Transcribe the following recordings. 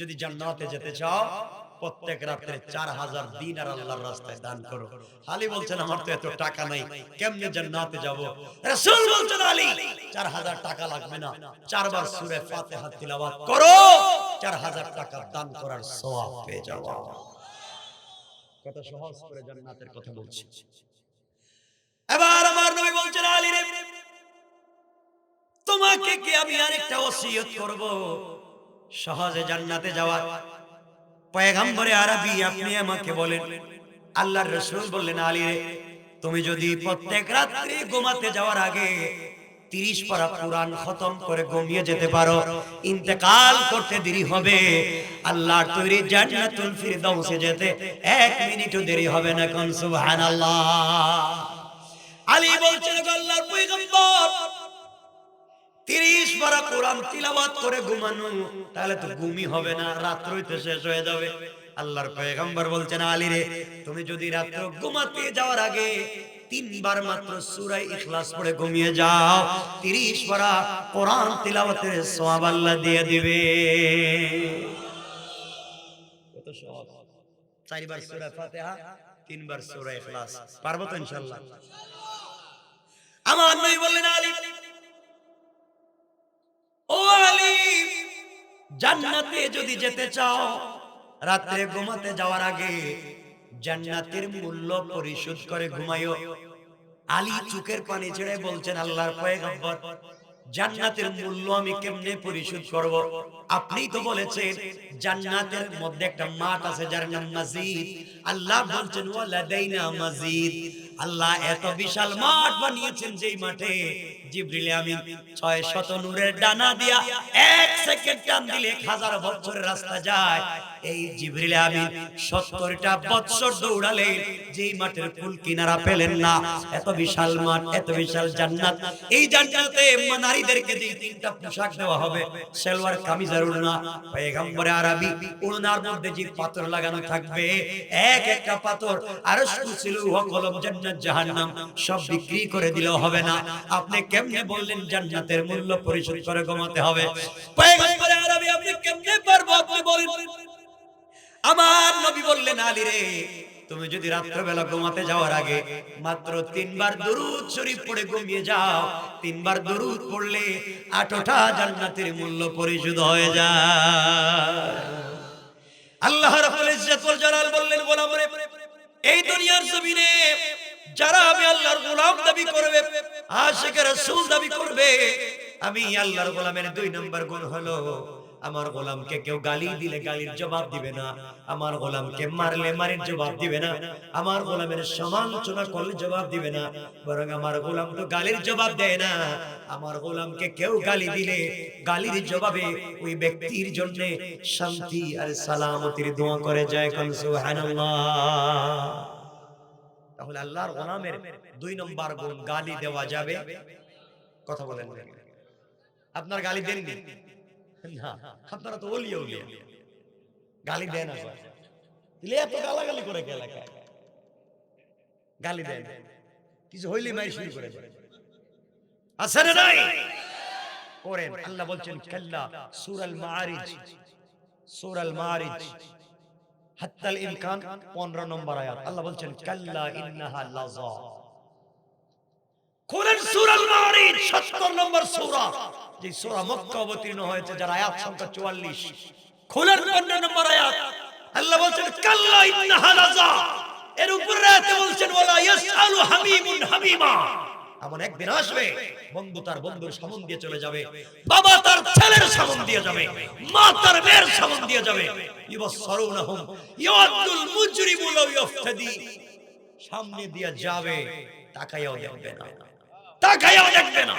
যদি জান্নাতে যেতে চাও প্রত্যেক রাতে 4000 দিনার আল্লাহর রাস্তায় দান করো। আলী বলছেন আমার তো এত টাকা নাই, কেমনে জান্নাতে যাব? রাসূল বলছেন আলী 4000 টাকা লাগবে না, 4 বার সূরা ফাতিহা তিলাওয়াত করো, 4000 টাকা দান করার সওয়াব পেয়ে যাবে। কত সহজ করে জান্নাতের কথা বলছি। এবার আমার নবী বলছেন আলী রে, তোমাকে কি আমি আরেকটা ওসিয়ত করব সহজে জান্নাতে যাওয়ার? পয়গম্বরে আরবি আপনি আমাকে বলেন। আল্লাহর রাসূল বললেন আলী রে, তুমি যদি প্রত্যেক রাতে ঘুমাতে যাওয়ার আগে 30 পারা কুরআন খতম করে ঘুমিয়ে যেতে পারো, ইন্তেকাল করতে দেরি হবে, আল্লাহর তৈরি জান্নাতুল ফিরদাউসে যেতে 1 মিনিটও দেরি হবে না। কোন সুবহানাল্লাহ। আলী বলছেন আল্লাহর পয়গম্বর 30 পারা কোরআন তিলাওয়াত করে ঘুমানো, তাহলে তো ঘুমই হবে না, রাত্রই তো শেষ হয়ে যাবে। আল্লাহর পয়গম্বর বলছেন আলী রে, তুমি যদি রাত্রে ঘুমাতে যাওয়ার আগে 3 বার মাত্র সূরা ইখলাস পড়ে ঘুমিয়ে যাও, 30 পারা কোরআন তিলাওয়াতের সওয়াব আল্লাহ দিয়ে দিবে। কত সওয়াব! 4 বার সূরা ফাতিহা, 3 বার সূরা ইখলাস। পারবো তো ইনশাআল্লাহ? আমার নবী বললেন আলী, ও আলী, জান্নাতে যদি যেতে চাও রাতে ঘুমাতে যাওয়ার আগে জান্নাতের মূল্য পরিশোধ করে ঘুমাইও। আলী চোখের পানি ছেড়ে বলছেন আল্লাহর পয়গম্বর, জান্নাতের মূল্য আমি কেমনে পরিশোধ করব? আপনি তো বলেছেন জান্নাতের মধ্যে একটা মাঠ আছে যার নাম মসজিদ। আল্লাহ বলছেন ওয়ালাদাইনা মসজিদ, আল্লাহ এত বিশাল মাঠ বানিয়েছেন যেই মাঠে জিবরিল আমিন 600 নূরের ডানা দিয়া 1 সেকেন্ড টান দিলে 1000 বছরের রাস্তা যায়। এই জিবরিল আমিন 70টা বছর দৌড়ালে যেই মাঠের ফুল কিনারা পেলেন না। এত বিশাল মাঠ, এত বিশাল জান্নাত। এই জান্নাতে নারীদেরকে যে 3টা পোশাক দেওয়া হবে, সালোয়ার কামিজ আর ওড়না। পয়গম্বরে আরবি ওড়নার মধ্যে যে পাথর লাগানো থাকবে, এক একটা পাথর আরশ কুরসি ওয়া কলম জান্নাত জাহান্নাম সব বিক্রি করে দিলেও হবে না। আপনি কেমনে বললেন জান্নাতের মূল্য পরিশোধ করে ঘুমাতে হবে? পয়গম্বরে আরবি আপনি কেমনে পারবো? আপনি বলেন। আমার নবী বললেন আলী রে, তুমি যদি রাত্রিবেলা ঘুমাতে যাওয়ার আগে মাত্র 3 বার দরুদ শরীফ পড়ে ঘুমিয়ে যাও, 3 বার দরুদ পড়লে 8টা জান্নাতের মূল্য পরিশোধ হয়ে যায়। আল্লাহ রাব্বুল ইজ্জত ওয়াল জালাল বললেন, গোলাম রে, এই দুনিয়ার জমিনে যারা আমি আল্লাহর গোলাম দাবি করবে, আশিকে রাসূল দাবি করবে, আমি আল্লাহর গোলামের 2 নম্বর গুণ হলো আমার গোলামকে কেউ গালি দিলে গালির জবাব দিবে না, আমার গোলামকে মারলে মারির জবাব দিবে না, আমার গোলামের সমালোচনা করলে জবাব দিবে না, বরং আমার গোলাম তো গালির জবাব দেয় না। আমার গোলামকে কেউ গালি দিলে গালির জবাবে ওই ব্যক্তির জন্য শান্তি আর সালামতির দোয়া করে যায়। কোন সুবহানাল্লাহ। তাহলে আল্লাহর গোলামের 2 নম্বর গুণ গালি দেওয়া যাবে। কথা বলেন না, আপনার গালি দেননি না, আপনারা তো ওলিয়া ওলিয়া, গালি দেন না, দিলে এত গালাগালি করে কে এলাকায় গালি দেন, কিছু হইলে মাই শুরু করে দেন, আছে না নাই? করেন। আল্লাহ বলছেন কাল্লা, সূরাল মাআরিজ, সূরাল মাআরিজ হাত্তাল ইমকান 15 নম্বর আয়াত। আল্লাহ বলছেন কাল্লা ইন্নাহা লাযা। কোরআন সূরাল মাআরিজ 70 নম্বর সূরা, যে সূরা মক্কা অবতীর্ণ হয়েছে, যার আয়াত সংখ্যা 44। কোরআন 15 নম্বর আয়াত। আল্লাহ বলছেন কাল্লা ইন্নাহা লাযা। এর উপরে আয়াতে বলছেন ওয়ালা ইয়াসআলু হামিমুন হামিমা। এমন একদিন আসবে বন্ধু তার বন্ধুর সামন দিয়ে চলে যাবে, বাবা তার ছেলের সামন দিয়ে যাবে, মা তার মেয়ের সামন দিয়ে যাবে। ইবসরুনহুম ইয়াদুল মুজরিমু লাউ ইফতাদি। সামনে দিয়ে যাবে, তাকায়াও দেখবে না, তাকায়াও দেখবে না।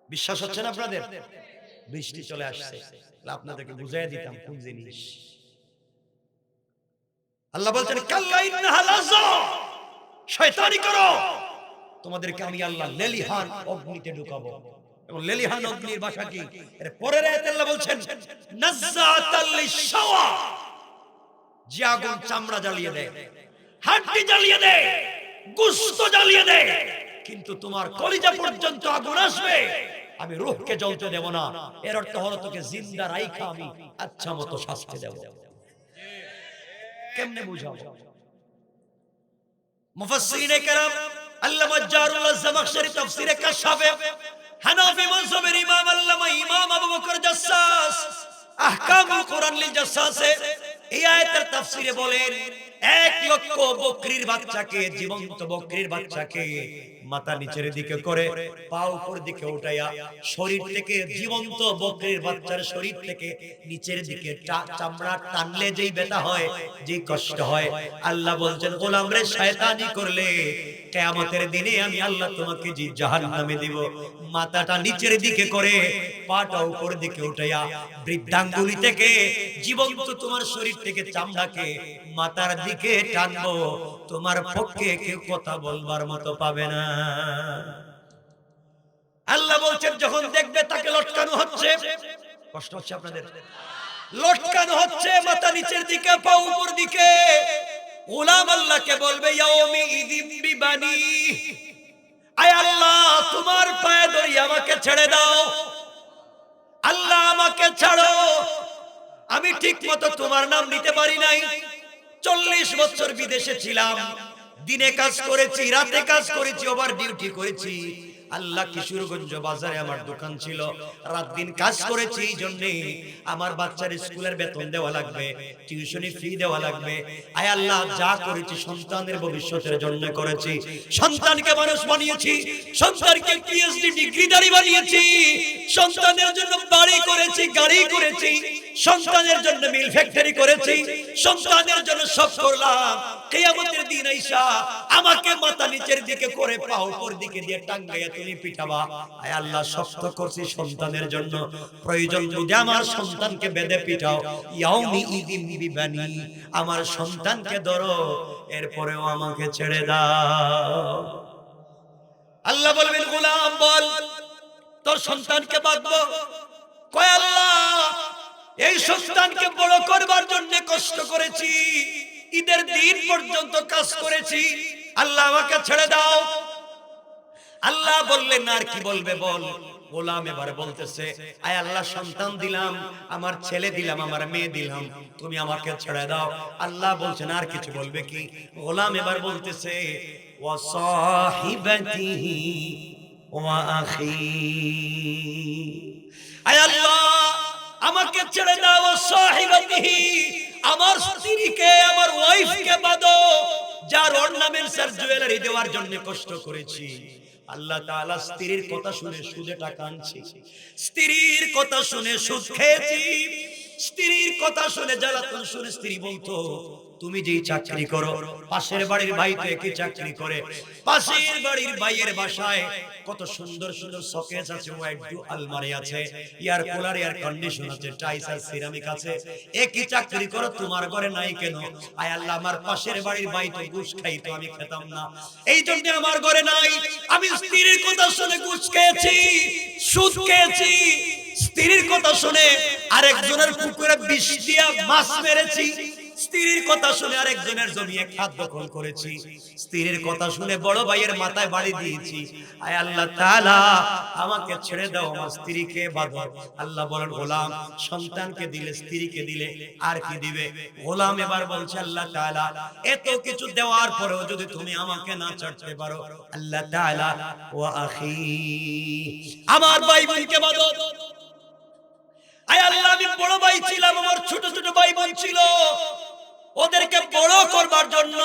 বিশ্বাস হচ্ছে না আপনাদের? বৃষ্টি চলে আসছে, আপনাদেরকে বুঝাইয়া দিতাম কোন জিনিস। আল্লাহ বলছেন কাল্লা ইন্নাহা লাযা। শয়তানি করো, তোমাদেরকে আমি আল্লাহ লেলিহান অগ্নিতে ঢুকাবো। এবং লেলিহান অগ্নির ভাষা কি? এর পরের আয়াতে আল্লাহ বলছেন নাযাতাল লিশাওয়া। যে আগুন চামড়া জ্বালিয়ে দেয়, হাড়ি জ্বালিয়ে দেয়, গোশত জ্বালিয়ে দেয়, কিন্তু তোমার কলিজা পর্যন্ত আগুন আসবে, আমি রূহকে জ্বলতে দেব না, এর অর্থ হলো তোকে জিন্দা রাইখা আমি আচ্ছা মতো শাস্তি দেব। কেমনে বুঝাবো? মুফাসসিরিনে কেরাম আল্লামা জারুল্লাহ জামাখশরী তাফসীরে কাশফে হানাফি মাযহাবের ইমাম আল্লামা ইমাম আবু বকর জাসসাস আহকামুল কোরআন লিল জাসসাসে এই আয়াতের তাফসীরে বলেন 1 লক্ষ বকরির বাচ্চাকে, জীবন্ত বকরির বাচ্চাকে মাথা নিচের দিকে করে পা উপর দিকে উঠাইয়া শরীর থেকে, জীবন্ত বকরির বাচ্চার শরীর থেকে নিচের দিকে চামড়া টানলে যেই ব্যথা হয়, যেই কষ্ট হয়, আল্লাহ বলছেন গোলাম রে শয়তানি করলে কিয়ামতের দিনে আমি আল্লাহ তোমাকে যে জাহান্নামে দিব। মাথাটা নিচের দিকে করে পাটা উপর দিকে উঠাইয়া বৃদ্ধাঙ্গুলি থেকে জীবন্ত তোমার শরীর থেকে চামড়াকে মাথার দিকে টানবো, তোমার পক্ষে কেউ কথা বলবার মতো পাবে না। আল্লাহ বলছেন যখন দেখবে তাকে লটকানো হচ্ছে, কষ্ট হচ্ছে আপনাদের, লটকানো হচ্ছে মাথা নিচের দিকে পা উপর দিকে, গোলাম আল্লাহকে বলবে ইয়াউমি ইযিম বিবানি, আয় আল্লাহ তোমার পায়ে ধরে আমাকে ছেড়ে দাও, আল্লাহ আমাকে ছাড়ো, আমি ঠিকমতো তোমার নাম নিতে পারি নাই, 40 বছর বিদেশে ছিলাম, দিনে কাজ করেছি, রাতে কাজ করেছি, ওভার ডিউটি করেছি, আল্লাহ কিশোরগঞ্জ বাজারে আমার দোকান ছিল, রাত দিন কাজ করেছি, এই জন্য আমার বাচ্চার স্কুলের বেতন দেওয়া লাগবে, টিউশনি ফি দেওয়া লাগবে, আয় আল্লাহ যা করেছি সন্তানের ভবিষ্যতের জন্য করেছি, সন্তানকে মানুষ বানিয়েছি, সন্তানকে পিএইচডি ডিগ্রিধারী বানিয়েছি, সন্তানের জন্য বাড়ি করেছি, গাড়ি করেছি, সন্তানের জন্য মিল ফ্যাক্টরি করেছি, সন্তানের জন্য সব করলাম, কিয়ামতের দিন আইসা আমাকে মাথা নিচের দিকে করে পা উপর দিকে দিয়ে টাঙ্গাইয়া তুমি পিটাবা, আয় আল্লাহ শক্ত করছি সন্তানের জন্য, প্রয়োজন বুঝে আমার সন্তানকে বেঁধে পিটাও, ইয়াউমি ইযিম বিবানি, আমার সন্তানকে ধরো, এরপরেও আমাকে ছেড়ে দাও। আল্লাহ বলবেন গোলাম বল তোর সন্তানকে বাঁধবো, কয় আল্লাহ এই সন্তানকে বড় করবার জন্য কষ্ট করেছি, ঈদের দিন পর্যন্ত কাজ করেছি, আল্লাহ আমাকে ছেড়ে দাও। আল্লাহ বললেন আর কি বলবে বল। গোলাম এবার বলতেছে আয় আল্লাহ সন্তান দিলাম, আমার ছেলে দিলাম, আমার মেয়ে দিলাম, তুমি আমাকে ছেড়ে দাও। আল্লাহ বলছেন আর কিছু বলবে কি? গোলাম এবার বলতেছে ওয়া সাহিবাতিহি ওয়া আখি, আয় আল্লাহ আমাকে ছেড়ে দাও, ওয়া সাহিবাতিহি আমার স্ত্রীকে, আমার ওয়াইফকে বাঁধো, যার অর্নামেন্টস আর জুয়েলারি দেওয়ার জন্য কষ্ট করেছি। আল্লাহ তাআলা স্ত্রীর কথা শুনে সুদে টাকা আনছি, স্ত্রীর কথা শুনে সুদ খেয়েছি, স্ত্রীর কথা শুনে জ্বালাতন শুনে স্ত্রী বলতো তুমি যেই চাকরি করো, পাশের বাড়ির ভাই তো একই চাকরি করে, পাশের বাড়ির ভাইয়ের বাসায় কত সুন্দর সুন্দর শোকেস আছে, ওয়াইড ডু আলমারি আছে, এয়ার কুলার এয়ার কন্ডিশন আছে, টাইলস আর সিরামিক আছে, একই চাকরি করো, তোমার ঘরে নাই কেন? আয় আল্লাহ আমার পাশের বাড়ির ভাই তো ঘুষ খাইতো, আমি খেতাম না, এই জন্য আমার ঘরে নাই। আমি স্ত্রীর কথা শুনে ঘুষ খেয়েছি, সুদ খেয়েছি, স্ত্রীর কথা শুনে আরেকজনের পুকুরে বিষ দিয়া মাছ মেরেছি, স্ত্রীর কথা শুনে আরেকজনের জমিয়ে খাদ্য দখল করেছি, স্ত্রীর কথা শুনে বড় ভাইয়ের মাথায় বাড়ি দিয়েছি। আয় আল্লাহ তাআলা আমাকে ছেড়ে দাও, আমার স্ত্রীকে বাঁধো। আল্লাহ বলেন গোলাম সন্তানকে দিলে, স্ত্রীকে দিলে, আর কি দিবে? গোলাম এবার বলছে আল্লাহ তাআলা এত কিছু দেওয়ার পরেও যদি তুমি আমাকে না ছাড়তে পারো, আল্লাহ তাআলা ওয়া আখি আমার ভাই বোনকে বাঁধো। আয় আল্লাহ আমি বড় ভাই ছিলাম, আমার ছোট ছোট ভাই বোন ছিল, ওদেরকে বড় করবার জন্য,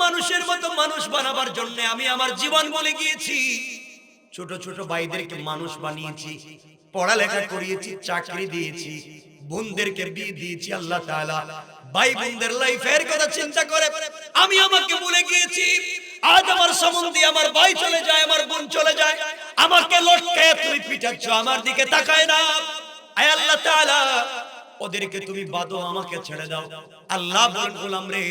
মানুষের মতো মানুষ বানাবার জন্য আমি আমার জীবন বলে গিয়েছি, ছোট ছোট ভাইদেরকে মানুষ বানিয়েছি, পড়ালেখা করিয়েছি, চাকরি দিয়েছি, বোনদেরকে বিয়ে দিয়েছি। আল্লাহ তাআলা ভাই বোনদের লাইফের কথা চিন্তা করে আমি আমাকে ভুলে গিয়েছি। আজ আমার সম্বন্ধে আমার ভাই চলে যায়, আমার বোন চলে যায়, আমাকে লটকায় তুমি পিটাচ্ছ, আমার দিকে তাকায় না। আয় আল্লাহ তাআলা ওদেরকে তুমি বাঁধো, আমাকে ছেড়ে দাও। আল্লাহ বলেন গোলাম রে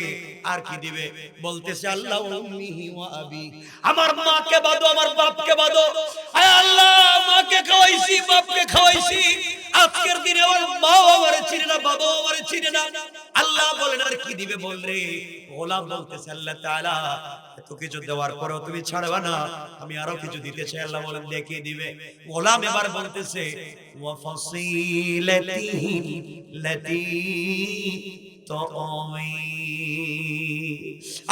আর কি দিবে? বলতেছে আল্লাহ উম্মিহি ওয়া আবি, আমার মাকে বাঁধো, আমার বাপকে বাঁধো। আয় আল্লাহ মাকে খাওয়াইছি, বাপকে খাওয়াইছি, আজকের দিনে আমার মা আমারে চিনে না, বাবা আমারে চিনে না। আল্লাহ বলেন আর কি দিবে? বল রে। গোলাম বলতেছে আল্লাহ তাআলা এত কিছু দেওয়ার পরেও তুমি ছাড়বা না, আমি আরো কিছু দিতে চাই। আল্লাহ বলেন দেখিয়ে দিবে। গোলাম এবার বলতেছে ওয়া ফাসিলাতিহি লাতী তুআওয়ি,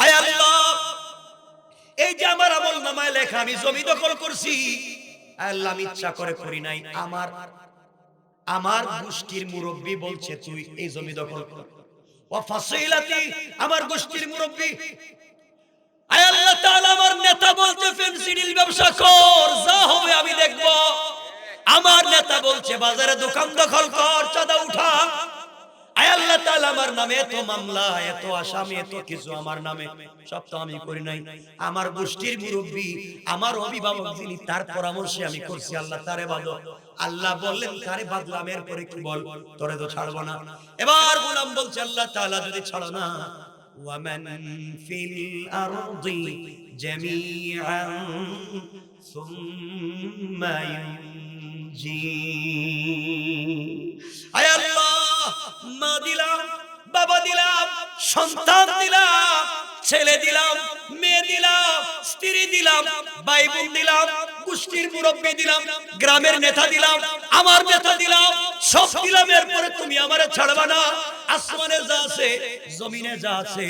আয় আল্লাহ, এই যে আমার আমলনামায় লেখা আমি জমি দখল করছি, আল্লাহ আমি ইচ্ছা করে করি নাই, আমার গোষ্ঠীর মুরব্বি বলছে তুই এই জমি দখল কর। ওয়া ফাসিলাতি, আমার গোষ্ঠীর মুরব্বি, আয় আল্লাহ তাআলা আমার নেতা বলছে ফেনসিডিল ব্যবসা কর, যা হবে আমি দেখব। আমার নেতা বলছে বাজারে দোকান দখল কর, চাঁদা উঠা। আয় আল্লাহ তাআলা আমার নামে এত মামলা, এত আসামি, এত কিছু আমার নামে, সব তো আমি করি নাই। আমার গোষ্ঠীর মুরব্বি, আমার অভিভাবক যিনি, তার পরামর্শে আমি করছি। আল্লাহ তারে বাঁধো। আল্লাহ বললেন তারে বাঁধলাম, এরপরে কি বল, তোরে তো ছাড়বো না। এবার গোলাম বলছে আল্লাহ তাআলা যদি ছাড়ো না, ওয়ামান ফিল আরদি জামিআন সুম্মা ইউনজি, আয় আল্লাহ, মা দিলাম, বাবা দিলাম, সন্তান দিলাম, ছেলে দিলাম, মেয়ে দিলাম, স্ত্রী দিলাম, ভাই বোন দিলাম, গোষ্ঠীর মুরব্বি দিলাম, গ্রামের নেতা দিলাম, আমার নেতা দিলাম, সব দিলাম, এরপরে তুমি আমারে ছাড়বা না। আসমানে যা আছে, জমিনে যা আছে,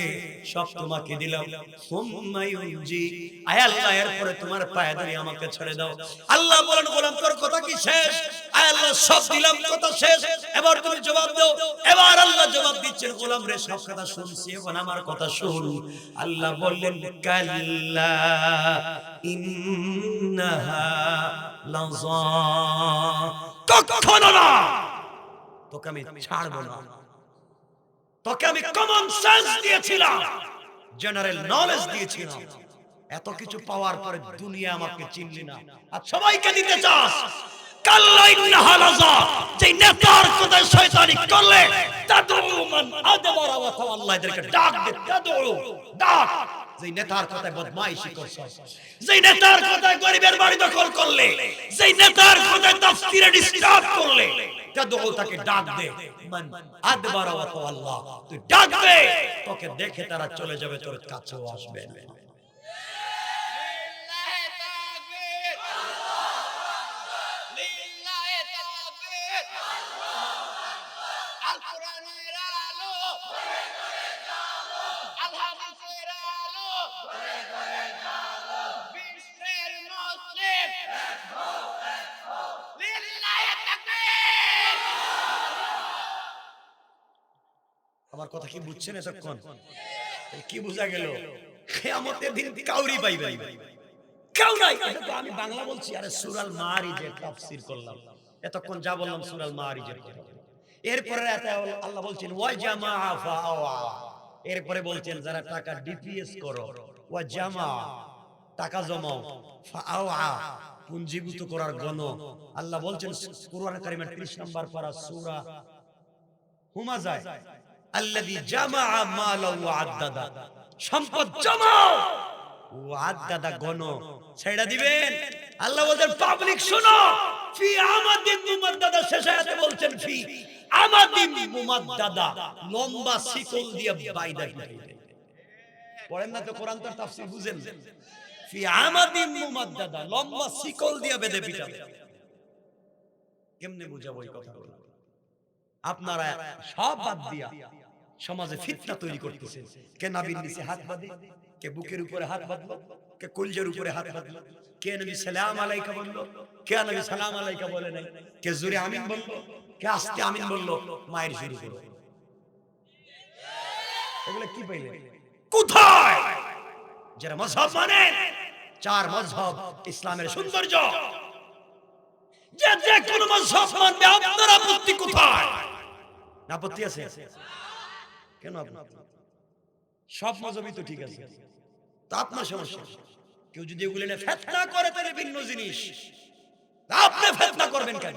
সব তোমাকে দিলাম। সুম্মা ইউনজি, আয় আল্লাহ, এরপরে তোমার পায়ে ধরে আমাকে ছেড়ে দাও। আল্লাহ বলেন গোলাম তোর কথা কি শেষ? আয় আল্লাহ সব দিলাম, কথা শেষ, এবার তুমি জবাব দাও। এবার আল্লাহ জবাব দিচ্ছেন, গোলাম রে সব কথা শুনছি, এখন আমার কথা শুন। আল্লাহ বললেন কাল্লা ইন্নাহা লাযা, কখনো না, তোকে আমি ছাড়বো না। তোকে আমি কমন সেন্স দিয়েছিলাম, জেনারেল নলেজ দিয়েছিলাম, এত কিছু পাওয়ার পরে দুনিয়া আমাকে চিনলি না, আর সবাইকে দিতে চাস। কাল্লা ইন্নাহা লাযা, যে নেতার কথা শয়তানি করলে, তাদউ মান আদবারা ওয়া তাওয়াল্লা, এদেরকে ডাক দে, তাদউ, ডাক। যে নেতার কথায় বদমাইশি করছ, যে নেতার কথায় গরিবের বাড়ি দখল করলে, যে নেতার কথায় তাফসীরে ডিস্টার্ব করলে, তাদউ, তাকে ডাক দে। মান আদবারা ওয়া তাওয়াল্লা, তুই ডাক দে, তোকে দেখে তারা চলে যাবে, তোর কাছেও আসবে না। আমার কথা কি বুঝছেন এতক্ষণ? কি বোঝা গেল? কিয়ামতের দিন কাউরি পাইবে না, কেউ নাই। এটা তো আমি বাংলা বলছি, আরে সূরাল মারিজের তাফসীর করলাম এতক্ষণ, যা বললাম সূরাল মারিজের কথা। এরপরে আল্লাহ বলছেন ওয়া জামাআ ফাআওয়া, এরপরে বলছেন যারা টাকা ডিপিএস করো, ওয়া জামা, টাকা জমাও, ফাআওয়া, পুঞ্জীভূত করার গণ। আল্লাহ বলছেন কুরআন কারীমের 30 নম্বর পারা সূরা হুমাযায়, আল্লাযী জামাআ মালা ওয়া আদ্দাদা, সম্পদ জমাও, ওয়া আদ্দাদা গণ, ছেড়ে দিবেন। আল্লাহ বলেন পাবলিক শুনো, ফি আমাদিন মুমাদ্দাদা, শেষ আয়াতে বলছেন ফি আমাদিন মুমাদ্দাদা, লম্বা শিকল দিয়ে বাইদা দিবেন। পড়েন না তো কোরআন, তার তাফসীর বুঝেন। ফি আমাদিন মুমাদ্দাদা, লম্বা শিকল দিয়ে বেঁধে পিটাবে। কেমনে বুঝাবো এই কথাগুলো? আপনারা সব বাদ দিয়া সমাজে ফিতনা তৈরি করতেছেন। কে নাবির নিচে হাত বাঁধে, কে বুকের উপরে হাত বাঁধলো, কে কলজের উপরে হাত বাঁধলো, কে নবী সালাম আলাইকা বললো, কে নবী সালাম আলাইকা বলে নাই, কে জোরে আমিন বললো, কে আস্তে আমিন বললো, মায়ের শুরু করলো। এগুলো কি পাইলেন? কোথায়? যারা মাযহাব মানে, চার মাযহাব ইসলামের সৌন্দর্য, যে কোন মাযহাব মানবে, আপনার আপত্তি কোথায়? আপত্তি আছে? কেন আপত্তি? সব মাযহাবই তো ঠিক আছে, তা আপনার সমস্যা। কেউ যদি এগুলো নিয়ে ফিতনা করে তাহলে ভিন্ন জিনিস, আপনি ফিতনা করবেন কেন?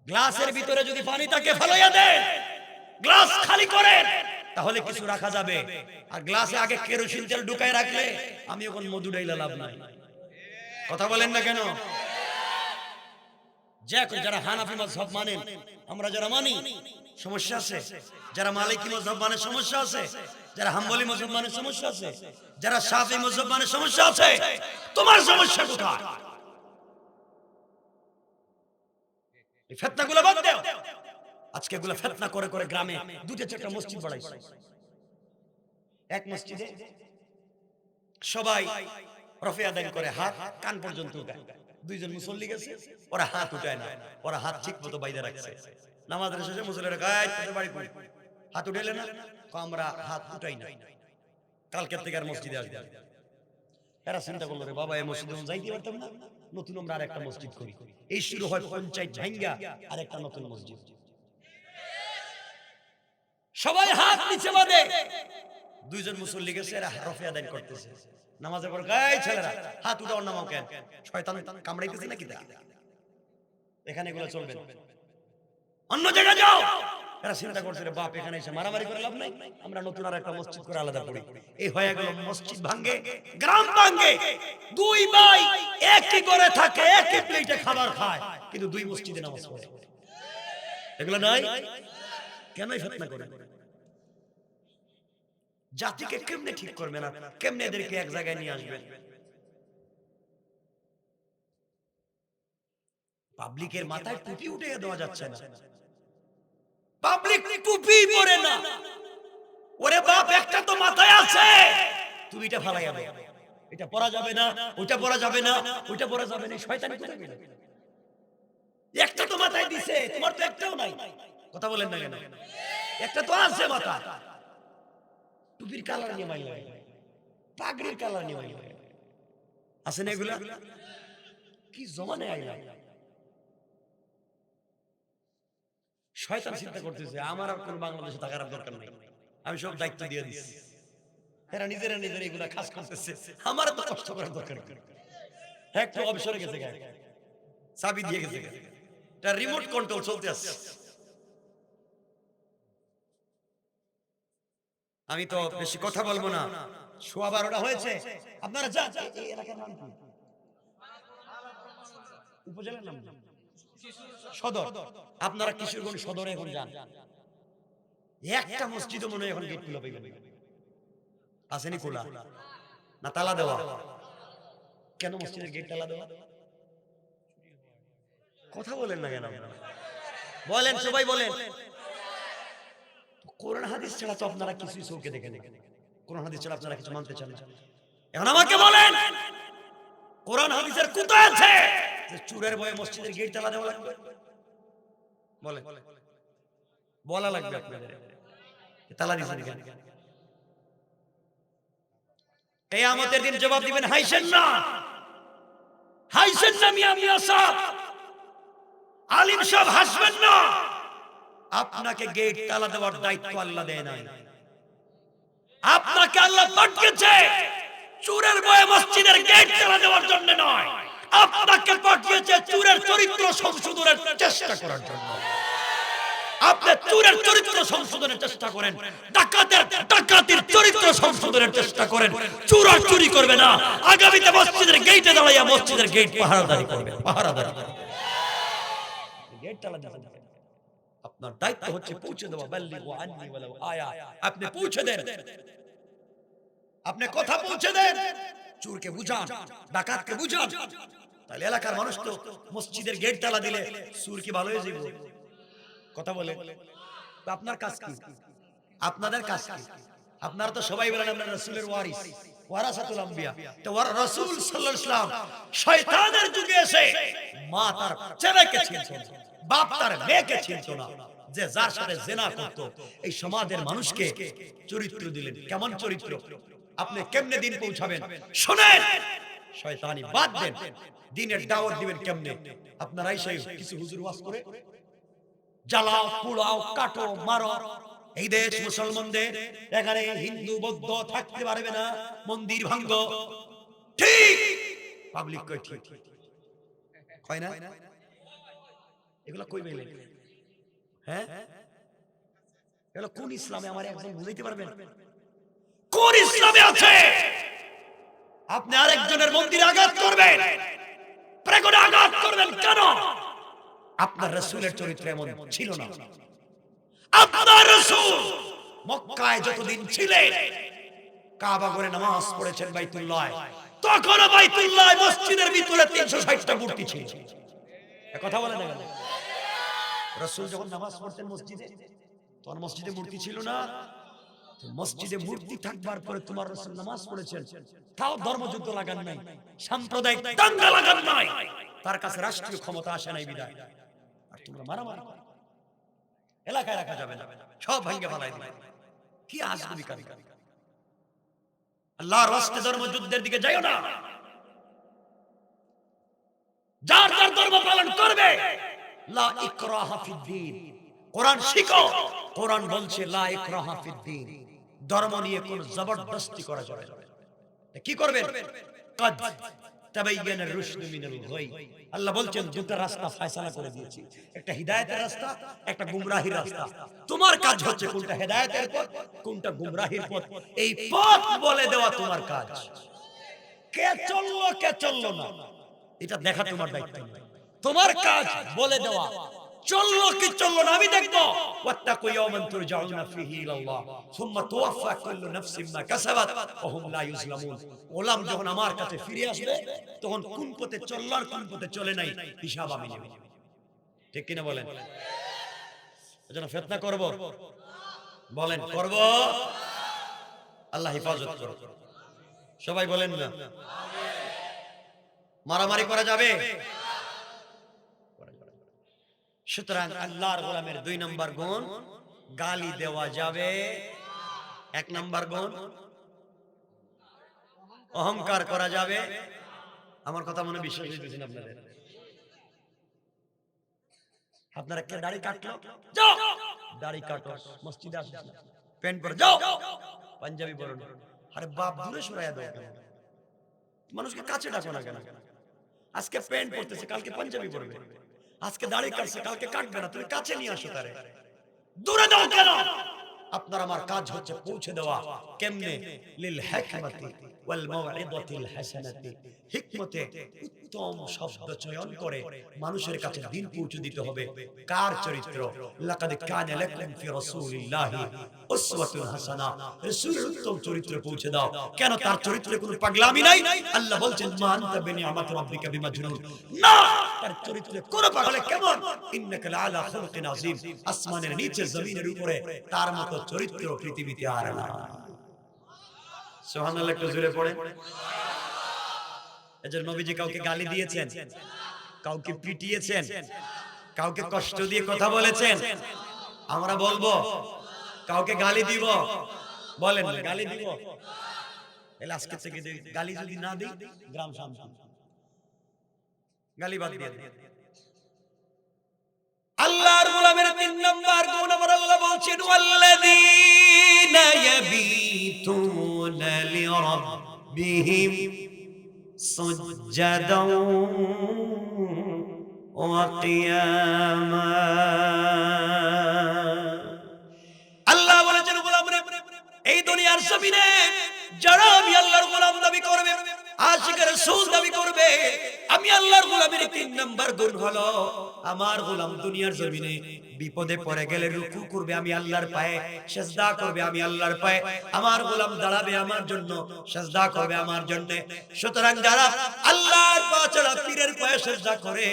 গ্লাসের ভিতরে যদি পানি থাকে ফেলাইয়া দেন, গ্লাস খালি করেন, তাহলে কিছু রাখা যাবে। আর গ্লাসে আগে কেরোসিন তেল ঢুকায় রাখলে আমি এখন মধু ডাইলা লাভ নাই। কথা বলেন না কেন? যারা হানাফি মাযহাব মানেন, আমরা যারা মানি, সমস্যা আছে? যারা মালিকি মাযহাব মানে সমস্যা আছে? যারা হাম্বলি মাযহাব মানে সমস্যা আছে? যারা শাফিঈ মাযহাব মানে সমস্যা আছে? তোমার সমস্যা কোথায়? এই ফিতনাগুলো বাদ দাও। আজকে এগুলো ফিতনা করে করে গ্রামে দুটো চারটা মসজিদ বাড়াইছে। এক মসজিদে সবাই রফে আদায় করে, হাত কান পর্যন্ত উঠায়। দুইজন মুসল্লি গেছে, ওরা হাত উঠায় না, ওরা হাত ঠিক মতো বাইরে রাখছে। নামাজের শেষে মুসল্লিরা গায় তোদের বাড়ি কই, হাত উঠাইলে না? আমরা হাত উঠাই না, কালকে থেকে আর মসজিদে আসবে। এরা চিন্তা করলো, রে বাবা, এই মসজিদে যাইতে পারতাম না, নতুন আমরা আর একটা মসজিদ করি। এই শুরু হয় পঞ্চায়েত ভাঙ্গা আর একটা নতুন মসজিদ। সবাই হাত নিচে বাঁধে, দুইজন মুসল্লি গেছে, এরা রফে আদায় করতেছে। নামাজের পর গায় ছেলেরা হাত উঠাও, নামাও কেন? শয়তান কামড়াইতেছে নাকি? এখানে এগুলো চলবে না, অন্য জায়গায় যাও। এরা চিন্তা করছে, রে বাপ, এখানে এসে মারামারি করে লাভ নাই, আমরা নতুন আর একটা মসজিদ করে আলাদা করি। এই হয়ে গেল মসজিদ ভাঙ্গে, গ্রাম ভাঙ্গে। দুই ভাই একই করে থাকে, একই প্লেটে খাবার খায়, কিন্তু দুই মসজিদে নামাজ পড়ে। এগুলো নাই কেনই ফিতনা করে? জাতিকে কেমনে ঠিক করবে না, কেমনে এদেরকে এক জায়গায় নিয়ে আসবেন? পাবলিকের মাথায় টুপি উঠে দেওয়া যাচ্ছে না, পাবলিক টুপি পরে না। ওরে বাপ, একটা তো মাথায় আছে, তুমি এটা ফালাইয়া দাও, এটা পরা যাবে না, ওইটা পরা যাবে না, ওইটা পরা যাবে না। শয়তানি কোথায় গেল? একটা তো মাথায় দিছে, তোমার তো একটাও নাই। কথা বলেন না কেন? একটা তো আছে মাথা। টুপির কালার নিয়ে মাইল লাগে, পাগড়ির কালার নিয়ে মাইল লাগে, আছে না এগুলা? কি জমানে আইলাম? শয়তান চিন্তা করতেছে, আমার আর কোন বাংলাদেশে থাকার দরকার নাই, আমি সব দায়িত্ব দিয়ে দিচ্ছি। এরা নিজেরা এগুলা কাজ করতেছে, আমার তো কষ্ট করার দরকার নেই। একটু অবসরে গেছে, চাবি দিয়ে গেছে, এটা রিমোট কন্ট্রোল চলতে আছে। আমি তো বেশি কথা বলবো না, 12:15 হয়েছে। আপনারা যান। এই এলাকার নাম কি? উপজেলার নাম সদর। আপনারা কিশোরগঞ্জ সদরে এখন যান, একটা মসজিদও মনে হয় এখন গেট খোলা পাইবেন। আসেনি খোলা না তালা দেওয়া? কেন মসজিদের গেট তালা দেওয়া? কথা বলেন না কেন? বলেন, সবাই বলেন। কোরআন হাদিস ছাড়া তো আপনারা কিছুই চোখে দেখেন না। কোরআন হাদিস ছাড়া আপনারা কিছু মানতে চান না। এখন আমাকে বলেন, কোরআন হাদিসের কোথায় আছে যে চুরের ভয়ে মসজিদের গেট তালা দেওয়া লাগবে? বলেন, বলা লাগবে আপনাদের। তালা দিছেন কেন? কিয়ামতের দিন জবাব দিবেন, হাইছেন না, হাইছেন না মিয়া মিয়া সাহেব, আলিম সাহেব, হাসবেন না। আপনাকে গেট তালা দেওয়ার দায়িত্ব আল্লাহ দেয় নাই, আপনাকে আল্লাহ পাঠিয়েছে চোরের ভয়ে মসজিদের গেট তালা দেওয়ার জন্য নয়, আপনাকে পাঠিয়েছে চোরের চরিত্র সংশোধনের চেষ্টা করার জন্য। আপনি চোরের চরিত্র সংশোধনের চেষ্টা করেন, ডাকাতের চরিত্র সংশোধনের চেষ্টা করেন। চোর আর চুরি করবে না, আগামীতে মসজিদের গেটে দাঁড়াইয়া মসজিদের গেট পাহারাদারি করবে, পাহারাদারি। গেট তালা দেওয়া আপনার দায়িত্ব হচ্ছে পৌঁছে দেওয়া। বাল্লিগু আন্নি ওয়ালাউ আয়া, আপনি পৌঁছে দেন, আপনি কথা পৌঁছে দেন, চোরকে বুঝান, ডাকাতকে বুঝান। তাহলে এলাকার মানুষ তো মসজিদের গেট তালা দিলে চোর কি ভালো হয়ে যাবে? কথা বলে। তো আপনার কাজ কি? আপনাদের কাজ কি? আপনারা তো সবাই বলেন আমরা রাসূলের ওয়ারিস, ওয়ারাসাতুল আম্বিয়া। তো রাসূল সাল্লাল্লাহু আলাইহি ওয়াসাল্লাম শয়তানের যুগে এসে মা তার ছেলেকে চিনতো না, বাপ তার মেয়েকে চিনতো না, যে যার সাথে জিনা করত এই সমাজের মানুষকে চরিত্র দিলেন। কেমন চরিত্র? আপনি কেমনে দিন পৌঁছাবেন শুনেন, শয়তানি বাদ দেন, দ্বীনের দাওয়াত দিবেন কেমনে? আপনারাই সেই কিছু হুজুর ওয়াজ করে জ্বালাও, পোড়াও, কাটো, মারো। এই দেশ মুসলমানদের, এখানে হিন্দু বৌদ্ধ থাকতে পারবে না, মন্দির ভাঙ্গো। ঠিক পাবলিক কই ঠিক কয় না? এগুলা কই মেলে? হ্যাঁ, এগুলা কোন ইসলামে? আমার একজন বুঝাইতে পারবেন কোন ইসলামে আছে আপনি আরেকজনের মন্দিরে আঘাত করবেন, প্রেগনে আঘাত করবেন? কেন? আপনার রাসূলের চরিত্র এমন ছিল না। আপনার রাসূল মক্কায় যতদিন ছিলেন কাবা ঘরে নামাজ পড়েছেন বাইতুল্লাহ, তখন বাইতুল্লাহ মসজিদের ভিতরে 360টা মূর্তি ছিল। এ কথা বলে না কেন? রাসূল যখন নামাজ পড়তেন মসজিদে, তখন মসজিদে মূর্তি ছিল না। তো মসজিদে মূর্তি থাকবার পরে তোমার রাসূল নামাজ পড়েছেন, তাও ধর্মযুদ্ধ লাগান নাই, সাম্প্রদায়িক দাঙ্গা লাগান নাই, তার কাছে রাষ্ট্রীয় ক্ষমতা আসে নাই বিদায়। আর তোমরা মারামারি করো, এলাকায় রাখা যাবে না, সব ভাঙ্গে ফেলাই দিবে। কি আজগুবি কাজ! আল্লাহর রাস্তে ধর্মযুদ্ধের দিকে যাইও না। যার যার ধর্ম পালন করবে, লা ইকরাহা ফিদ্দীন, কোরআন শিখো। কোরআন বলছে লা ইকরাহা ফিদ্দীন, ধর্ম নিয়ে কোন জবরদস্তি করা যাবে না। কি করবেন? কাদ তাবায়্যানা রুশদু মিনাল গায়। আল্লাহ বলছেন দুটো রাস্তা ফয়সালা করে দিয়েছি, একটা হিদায়াতের রাস্তা, একটা গুমরাহির রাস্তা। তোমার কাজ হচ্ছে কোনটা হিদায়াতের পথ, কোনটা গুমরাহির পথ, এই পথ বলে দেওয়া তোমার কাজ। কে চললো কে চললো না এটা দেখা তোমার দায়িত্ব নয়, তোমার কাজ বলে দেওয়া। চললো কি চললো না আমি দেখবো। ওয়াত্তাকু ইয়াওমান তুরজাউনা ফীহি ইলাল্লাহ সুম্মা তুওয়াফা কুল্লু নাফসিন মা কাসাবাত ওয়া হুম লা ইউজলামুন। গোলাম যখন আমার কাছে ফিরে আসবে, তখন কোন পথে চললো আর কোন পথে চলে নাই হিসাব আমি নেব। ঠিক কিনা বলেন? এজন্য ফিতনা করব? বলেন করব? আল্লাহ হেফাজত করুন। সবাই বলেন না? মারামারি করা যাবে? সুতরাং আল্লাহর গোলামের 2 নম্বর গুণ, গালি দেওয়া যাবে। 1 নম্বর গুণ, অহংকার করা যাবে। আমার কথা মনে বিশ্বাস হইতেছেন আপনাদের? আপনারা কে দাড়ি কাটলো? যাও দাড়ি কাটো, মসজিদে আসো, প্যান্ট পরে যাও, পাঞ্জাবি পরো না। আরে বাপ দূরে সরাইয়া দাও কেন? মানুষকে কাছে ডাকো না কেন? আজকে প্যান্ট পরতেছে, কালকে পাঞ্জাবি পরবে। আজকে দাড়ি কাটছে, কালকে কাটবে না, তুমি কাছে নিয়ে আসো তারে। দূরে দাও কেন? আপনার আমার কাজ হচ্ছে পৌঁছে দেওয়া। কেমনে? লিল হিকমাতি ওয়াল মাউইযাতিল হাসানাতি, হিকমতে উত্তম শব্দ চয়ন করে মানুষের কাছে দিন পৌঁছে দিতে হবে। কার চরিত্র? লাকাদ কানা লাকুম ফি রাসূলিল্লাহি উসওয়াতুন হাসানাহ, রাসূলের উত্তম চরিত্র পৌঁছে দাও। কেন? তার চরিত্রে কোনো পাগলামি নাই। আল্লাহ বলছেন মা আনতা বিনিআমাতি রাব্বিকা বিমাজনুন, না, তার চরিত্রে কোন পাগলে কেমন? ইন্নাকা লাআলা খুলুকিন আযীম, আসমানের নিচে জমিনের উপরে তার মতো চরিত্র পৃথিবীতে আর না। সুবহানাল্লাহ, একটু জোরে পড়ে। এজন্য নবীজি কাউকে গালি দিয়েছেন, কাউকে পিটিয়েছেন, কাউকে কষ্ট দিয়ে কথা বলেছেন? আমরা বলবো কাউকে গালি দিব? বলেন গালি দিব? এলে আজকে থেকে গালি যদি না দিই, গ্রাম শান্তি। গালি বাদ দিয়ে দিই। আল্লাহর গোলামের 3 নাম্বার গুণ আমার আল্লাহ বলছেন ওয়াল্লাযীনা ইয়াবিতুনা লিরাব্বিহিম সুজদান ওয়া কিয়ামা। আল্লাহ বলেছেন গোলামরে, এই দুনিয়ার জমিনে যারা আমি আল্লাহর গোলাম দাবি করবে, আশিক রাসূল দাবি করবে, আমি আল্লাহর গোলামের 3 নাম্বার গুণ হলো আমার গোলাম দুনিয়ার জমিনে বিপদে পড়ে গেলে রুকু করবে আমি আল্লাহর পায়ে, সিজদা করবে আমি আল্লাহর পায়ে, আমার গোলাম দাঁড়াবে আমার জন্য, সিজদা করবে আমার জন্য। সুতরাং যারা আল্লাহর পা ছাড়া পীরের পায়ে সিজদা করে,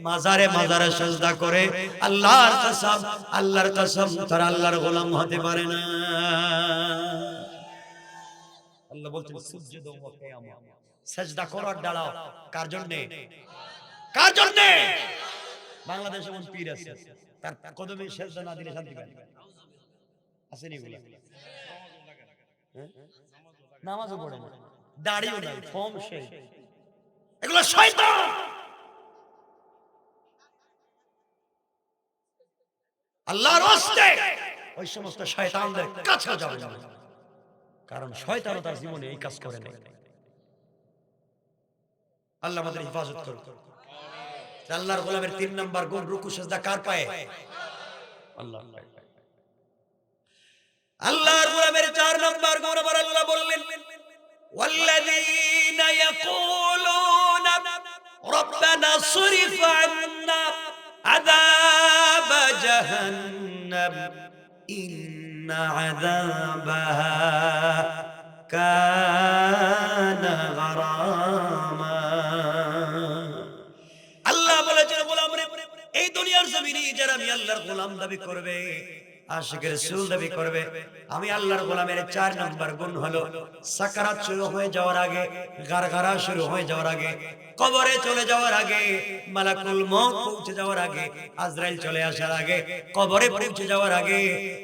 মাজারে মাজারে সিজদা করে, আল্লাহর কসম তারা আল্লাহর গোলাম হতে পারে না। আল্লাহ বলছেন সুজদা ওয়া কিয়ামা, সিজদা করো আর দাঁড়াও। কার জন্য? কার জন্য? বাংলাদেশে এমন পীর আছে, তার কদমে সিজদা না দিলে শান্তি পায় না। আসেনি বলে নামাজও পড়ে না, দাড়িও নাই, ফর্ম শেষ। এগুলো শয়তান। আল্লাহর রাস্তে ওই সমস্ত শয়তানদের কাছে যাবেন না, কারণ শয়তানও তার জীবনে এই কাজ করে নাই। আল্লাহ আমাদের হেফাজত করুন। আল্লাহর গোলামের 3 নাম্বার গুণ রুকু সিজদা কার পায়ে? আল্লাহর পায়ে। আল্লাহর গোলামের 4 নাম্বার গুণ আবার আল্লাহ বললেন ওয়াল্লাযীনা ইয়াকুলুনা রাব্বানা সরিফ আন্না আযাব জাহান্নাম ইন্না আযাবাহা কানা গারামা। আল্লাহ বলেছেন গোলাম রে, এই দুনিয়ার জমিনে যারা আমি আল্লাহর গোলাম দাবি করবে, আশিক রাসূল দাবি করবে, আমি আল্লাহর গোলামের 4 নাম্বার গুণ হলো সাকারাত শুরু হয়ে যাওয়ার আগে, গারগারা শুরু হয়ে যাওয়ার আগে, কবরে চলে যাওয়ার আগে, মালাকুল মউত পৌঁছে যাওয়ার আগে, আজরাইল চলে আসার আগে, কবরে পৌঁছে যাওয়ার আগে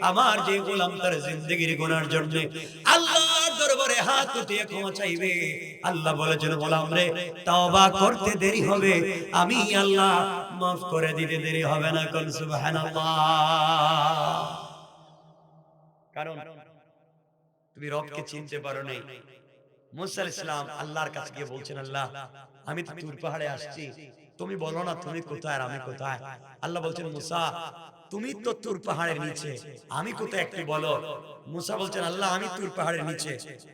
আমার যে গোলাম তার জিন্দেগির গুনার জন্য আল্লাহর দরবারে হাত উঠিয়ে ক্ষমা চাইবে, আল্লাহ বলেছেন গোলাম রে তওবা করতে দেরি হবে, আমি আল্লাহ মাফ করে দিতে দেরি হবে না। কোন সুবহানাল্লাহ। কারণ তুমি রবকে চিনতে পারো নাই। মুসা আলাইহিস সালাম আল্লাহর কাছে গিয়ে বলছেন, আল্লাহ আমি তো তুর পাহাড়ে আসছি, তুমি বলো না তুমি কোথায় আর আমি কোথায়। আল্লাহ বলছেন, মুসা তুমি তো তুর পাহাড়ের নিচে, আমি কোথায় একটু বলো। মুসা বলছেন, আল্লাহ আমি তুর পাহাড়ের নিচে,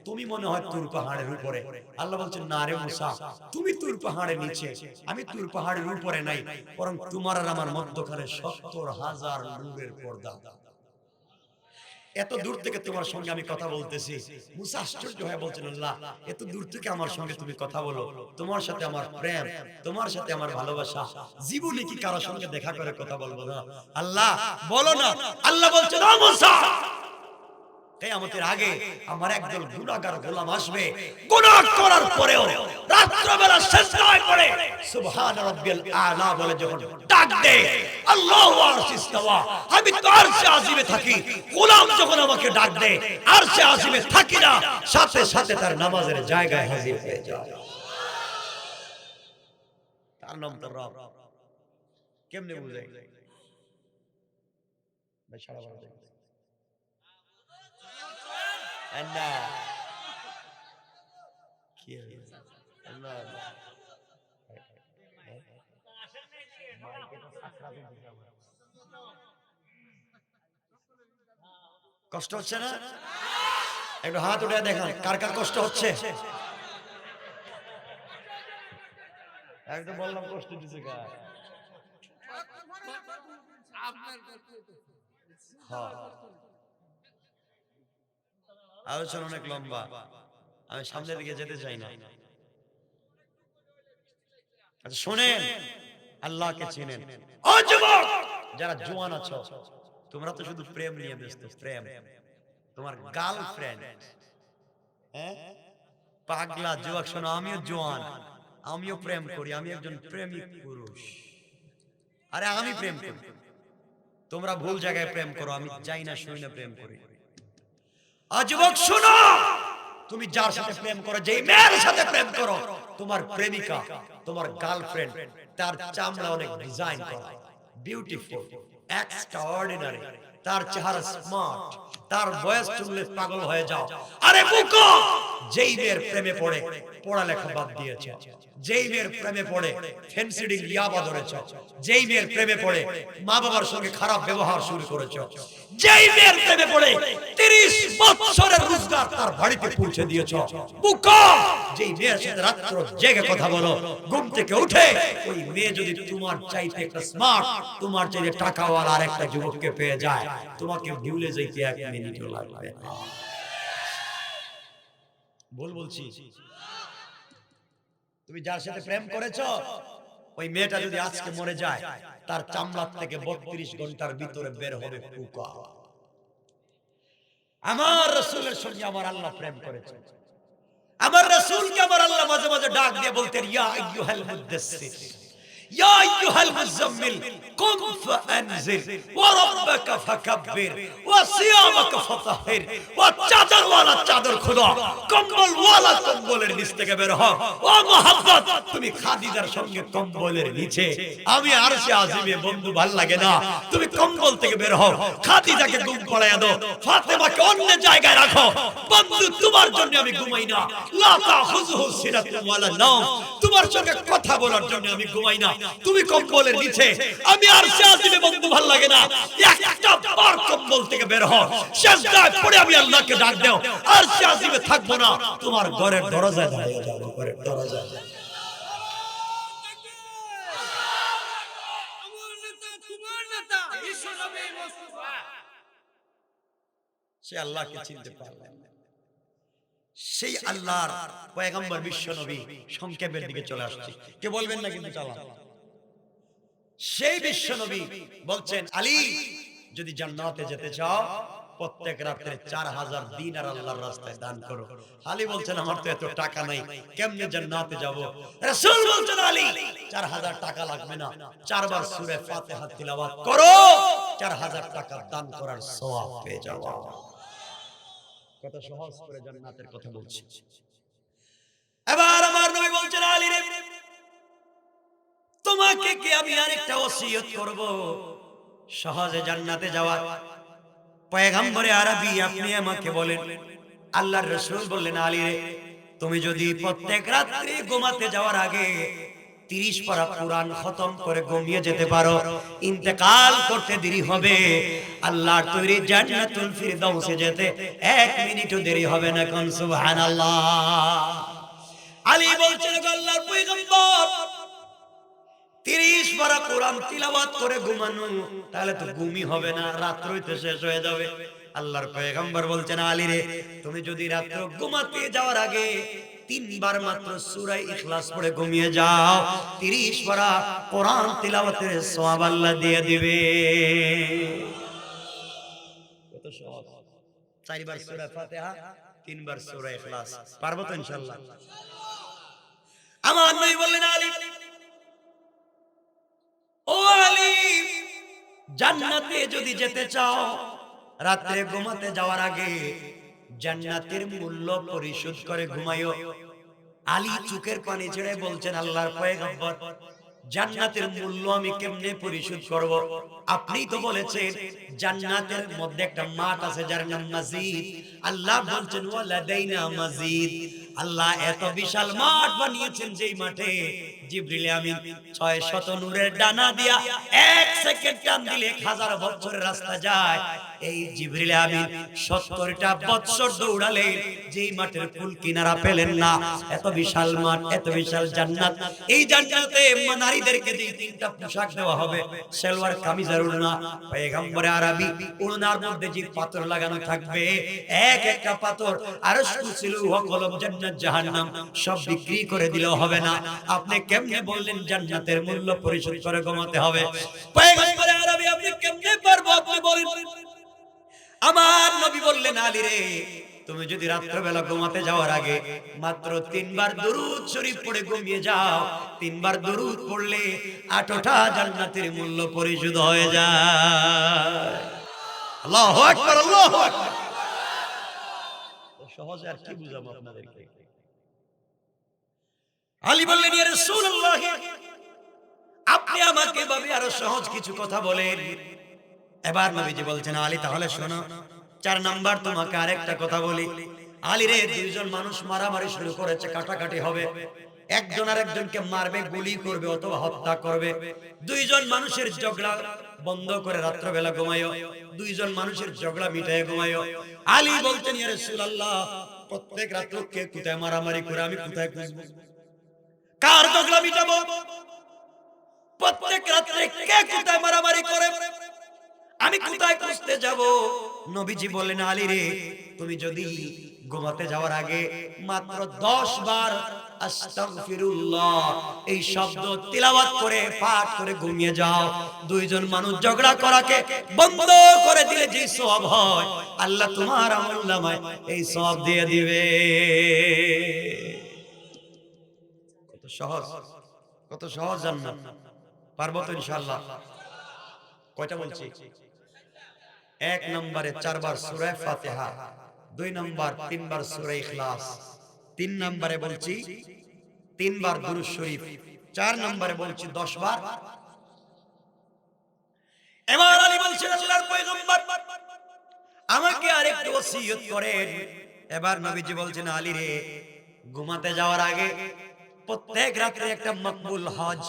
তুমি মনে হয় তুর পাহাড়ের উপরে। আল্লাহ বলছেন, না রে মুসা, তুমি তুর পাহাড়ের নিচে, আমি তুর পাহাড়ের উপরে নাই, বরং তোমার আর আমার মধ্যখানে ৭০,০০০ নূরের পর্দা। এত দূর থেকে তোমার সঙ্গে আমি কথা বলতেছি। মুসা আশ্চর্য হয়ে বলছেন, আল্লাহ এত দূর থেকে আমার সঙ্গে তুমি কথা বলো, তোমার সাথে আমার প্রেম, তোমার সাথে আমার ভালোবাসা, জীবনে কি কারো সঙ্গে দেখা করে কথা বলবো না? আল্লাহ বলো না। আল্লাহ বলছেন, ও মুসা, কিয়ামতের আগে আমার একদল গুনাহগার গোলাম আসবে, গুনাহ করার পরেও রাত্রিবেলা সিজদায় পড়ে সুবহান রাব্বিয়াল আলা বলে যখন ডাক দেয়, আল্লাহু আরশে ইস্তাওয়া, আমি তো আরশে আজিমে থাকি, গোলাম যখন আমাকে ডাক দেয় আরশে আজিমে থাকি না, সাথে সাথে তার নামাজের জায়গায় হাজির হয়ে যায়। তার নাম তো রব। কেমনে বুঝাই? ভাই সারা বলে আল্লাহ কি আল্লাহ কষ্ট হচ্ছে না? একটু হাত উঠে দেখান কার কার কষ্ট হচ্ছে। একদম বললাম কষ্ট দিছে কার? আলোচনা অনেক লম্বা, আমি সামনের দিকে যেতে চাই না। আচ্ছা শোনেন, আল্লাহকে চিনেন। ও যুবক যারা জওয়ান আছো, তোমরা তো শুধু প্রেম নিয়ে ব্যস্ত। প্রেম, তোমার গার্লফ্রেন্ড, হ্যাঁ পাগলা যুবক শোনো, আমিও জওয়ান, আমিও প্রেম করি, আমি একজন প্রেমিক পুরুষ। আরে আমি প্রেম করি, তোমরা ভুল জায়গায় প্রেম করো, আমি যাই না শুই না প্রেম করি। যুবক শোনো, তুমি যার সাথে প্রেম করো, যেই মেয়ের সাথে প্রেম করো, তোমার প্রেমিকা, তোমার গার্লফ্রেন্ড, তার চামড়া অনেক ডিজাইন করা, বিউটিফুল, এক্সট্রাঅর্ডিনারি, তার চেহারা স্মার্ট, তার বয়স শুনলে পাগল হয়ে যাও। আরে বুকো, যেই মেয়ের প্রেমে পড়ে পড়ালেখা বাদ দিয়েছে, যেই মেয়ের প্রেমে পড়ে ফেন্সিডিং ইয়াবা ধরেছ, যেই মেয়ের প্রেমে পড়ে মা বাবার সঙ্গে খারাপ ব্যবহার শুরু করেছ, যেই মেয়ের প্রেমে পড়ে 30 বছরের রোজগার তার বাড়িতে পৌঁছে দিয়েছ, বুকা যেই মেয়ের সাথে রাত্র জেগে কথা বলো, ঘুম থেকে উঠে ওই মেয়ে যদি তোমার চাইতে একটা স্মার্ট, তোমার চাইতে টাকাওয়ালা আর একটা যুবককে পেয়ে যায়, তোমাকে ভুলে যাইতে 1 মিনিটও লাগবে না। ভুল বলছি? তুমি যার সাথে প্রেম করেছো, ওই মেয়েটা যদি আজকে মরে যায়, তার চামড়া থেকে 32 ঘন্টার ভিতরে বের হবে পোকা। আমার রাসূলের সঙ্গে আমার আল্লাহ প্রেম করেছে, আমার রাসূলকে আমার আল্লাহ মাঝে মাঝে ডাক দিয়ে বলতেন, ইয়া আইয়ুহাল মুদাসসির, ইয়া আইয়ুহাল মুজাম্মিল, কুম ফাআনজির, ওয়া রাব্বাকা ফাকাব্বির, ওয়া সিয়ামাকা ফাতাহির, ওয়া চাদরওয়ালা চাদর খোলো, কম্বলওয়ালা কম্বলের নিচ থেকে বের হও। ও মুহাম্মদ, তুমি খাদিজার সঙ্গে কম্বলের নিচে, আমি আরশে আজিমে, বন্ধু ভাল লাগে না, তুমি কম্বল থেকে বের হও, খাদিজাকে ঘুম পাড়ায়া দাও, ফাতেমাকে অন্য জায়গায় রাখো, বন্ধু তোমার জন্য আমি ঘুমাই না, লা তাখুযুহু সিনাতুন ওয়ালা নাওম, তোমার সঙ্গে কথা বলার জন্য আমি ঘুমাই না, তুমি কম্বলের নিচে, আমি আরশে আজিমে, বন্ধু ভাল লাগে না, একটা বার কম্বল থেকে বের হও, সিজদায় পড়ে আমি আল্লাহকে ডাক দাও, আরশে আজিমে থাকবো না, তোমার ঘরের দরজায় দাঁড়িয়ে যাব, ঘরের দরজায়। বিশ্বনবী মুস্তাফা সে আল্লাহকে চিনতে পারলেন। সেই আল্লাহর পয়গম্বর বিশ্ব নবী সংক্ষেপের দিকে চলে আসছে, কে বলবেন না কিন্তু চালান। সেই বিশ্ব নবী বলছেন, আলী যদি জান্নাতে যেতে চাও প্রত্যেক রাতে 4000 দিনার আল্লাহর রাস্তায় দান করো। আলী বলছেন, আমার তো এত টাকা নাই, কেমনে জান্নাতে যাব? রাসূল বলছেন, আলী 4000 টাকা লাগবে না, 4 বার সূরা ফাতিহা তিলাওয়াত করো, 4000 টাকা দান করার সওয়াব পেয়ে যাওয়া। কত সহজ করে জান্নাতের কথা বলছি। এবার আমার নবী বলছেন, আলী রে, তোমাকে কি আমি আরেকটা ওসিয়ত করব সহজে জান্নাতে যাওয়ার? পয়গম্বরে আরবি আপনি আমাকে বলেন। আল্লাহর রাসূল বললেন, আলী রে, তুমি যদি প্রত্যেক রাত্রি ঘুমাতে যাওয়ার আগে 30 পারা কুরআন খতম করে ঘুমিয়ে যেতে পারো, ইন্তেকাল করতে দেরি হবে, আল্লাহর তৈরি জান্নাতুল ফিরদাউসে যেতে 1 মিনিটও দেরি হবে না। কোন সুবহানাল্লাহ। আলী বলছেন, আল্লাহর পয়গম্বর 30 পারা কোরআন তিলাওয়াত করে ঘুমানো, তাহলে তো ঘুমই হবে না, রাত্রই তো শেষ হয়ে যাবে। আল্লাহর পয়গম্বর বলছেন, আলী রে, তুমি যদি রাত্র ঘুমাতে যাওয়ার আগে 3 বার মাত্র সূরা ইখলাস পড়ে ঘুমিয়ে যাও, 30 পারা কোরআন তিলাওয়াতের সওয়াব আল্লাহ দিয়ে দিবে। কত সহজ। 4 বার সূরা ফাতিহা, 3 বার সূরা ইখলাস, পারবো তো ইনশাআল্লাহ। আমার নবী বললেন, আলী, ও আলী, জান্নাতে যদি যেতে চাও রাতে ঘুমাতে যাওয়ার আগে জান্নাতের মূল্য পরিশোধ করে ঘুমাইও। আলী চোখের পানি ছেড়ে বলছেন, আল্লাহর পয়গম্বর, জান্নাতের মূল্য আমি কেমনে পরিশোধ করব? আপনিই তো বলেছেন জান্নাতের মধ্যে একটা মাঠ আছে যার নাম মসজিদ। আল্লাহ বলছেন, ওয়ালাদাইনা মসজিদ। আল্লাহ এত বিশাল মাঠ বানিয়েছেন, যেই মাঠে জিবরিল আমিন 600 নূরের ডানা দিয়া 1 সেকেন্ড টান দিলে 1000 বছরের রাস্তা যায়। এই জিবরিল আমিন 70টা বছর দৌড়ালে যেই মাঠের কুল কিনারা পেলেন না। এত বিশাল মাঠ, এত বিশাল জান্নাত। এই জান্নাতে নারীদেরকে যে 3টা পোশাক দেওয়া হবে, সালোয়ার কামিজ আর ওড়না, পয়গম্বরে আরবি ওড়নার মধ্যে যে পাথর লাগানো থাকবে, এক একটা পাথর আরশ কুরসিল ওয়া কলম জান্নাত জাহান্নাম সব বিক্রি করে দিলেও হবে না। আপনি কেমনে বললেন জান্নাতের মূল্য পরিশোধ করে ঘুমাতে হবে? পয়গম্বরে আরবি আপনি কেমনে পারবো? আপনি বলেন। আমার নবী বললেন, আলী রে, তুমি যদি রাত্রিবেলা ঘুমাতে যাওয়ার আগে মাত্র 3 বার দরুদ শরীফ পড়ে ঘুমিয়ে যাও, 3 বার দরুদ পড়লে 8টা জান্নাতের মূল্য পরিশোধ হয়ে যায়। আল্লাহু আকবার, আল্লাহু আকবার। সহজে আর কি বুঝাবো আপনাদেরকে? আলী বললেন, ইয়া রাসূলুল্লাহ, আপনি আমাকে ভাবে আরো সহজ কিছু কথা বলেন। এবার নবীজি বলছেন, আলী তাহলে শোনো, 4 নাম্বার তোমাকে আরেকটা কথা বলি। আলী রে, 2 জন মানুষ মারামারি শুরু করেছে, কাটাকাটি হবে, একজন আরেকজনকে মারবে, গুলি করবে অথবা হত্যা করবে। 2 জন মানুষের ঝগড়া বন্ধ করে রাত্রিবেলা ঘুমাইও, 2 জন মানুষের ঝগড়া মিটায়ে ঘুমাইও। আলী বলতেন, ইয়া রাসূলুল্লাহ, প্রত্যেক রাতে কে কোথায় মারামারি করে আমি কোথায় খুঁজবো? কার ঝগড়া মিটাবো? প্রত্যেক রাতে কে কোথায় মারামারি করে আমি কোথায় খুঁজতে যাব? নবীজি বলেন, আলী রে, তুমি যদি ঘুমাতে যাওয়ার আগে মাত্র 10 বার আস্তাগফিরুল্লাহ এই শব্দ তিলাওয়াত করে পাঠ করে ঘুমিয়ে যাও, 2 জন মানুষ ঝগড়া করাকে বন্ধ করে দিলে যে সওয়াব হয়, আল্লাহ তোমার আমলনামায় এই সওয়াব দিয়ে দিবে। কত সহজ, কত সহজ জান্নাত। পারবো তো ইনশাআল্লাহ? কয়টা বলছি? 1 নম্বরে 4 বার সূরা ফাতিহা, 2 নম্বর 3 বার সূরা ইখলাস, 3 নম্বরে বলছি 3 বার দুরূদ শরীফ, 4 নম্বরে বলছি 10 বার। এবার আলী বলছেন, আল্লাহর পয়গম্বর আমাকে আরেকটু ওসিয়ত করেন। এবার নবীজি বলছেন, আলী রে, ঘুমাতে যাওয়ার আগে প্রত্যেক রাতে একটা মকবুল হজ,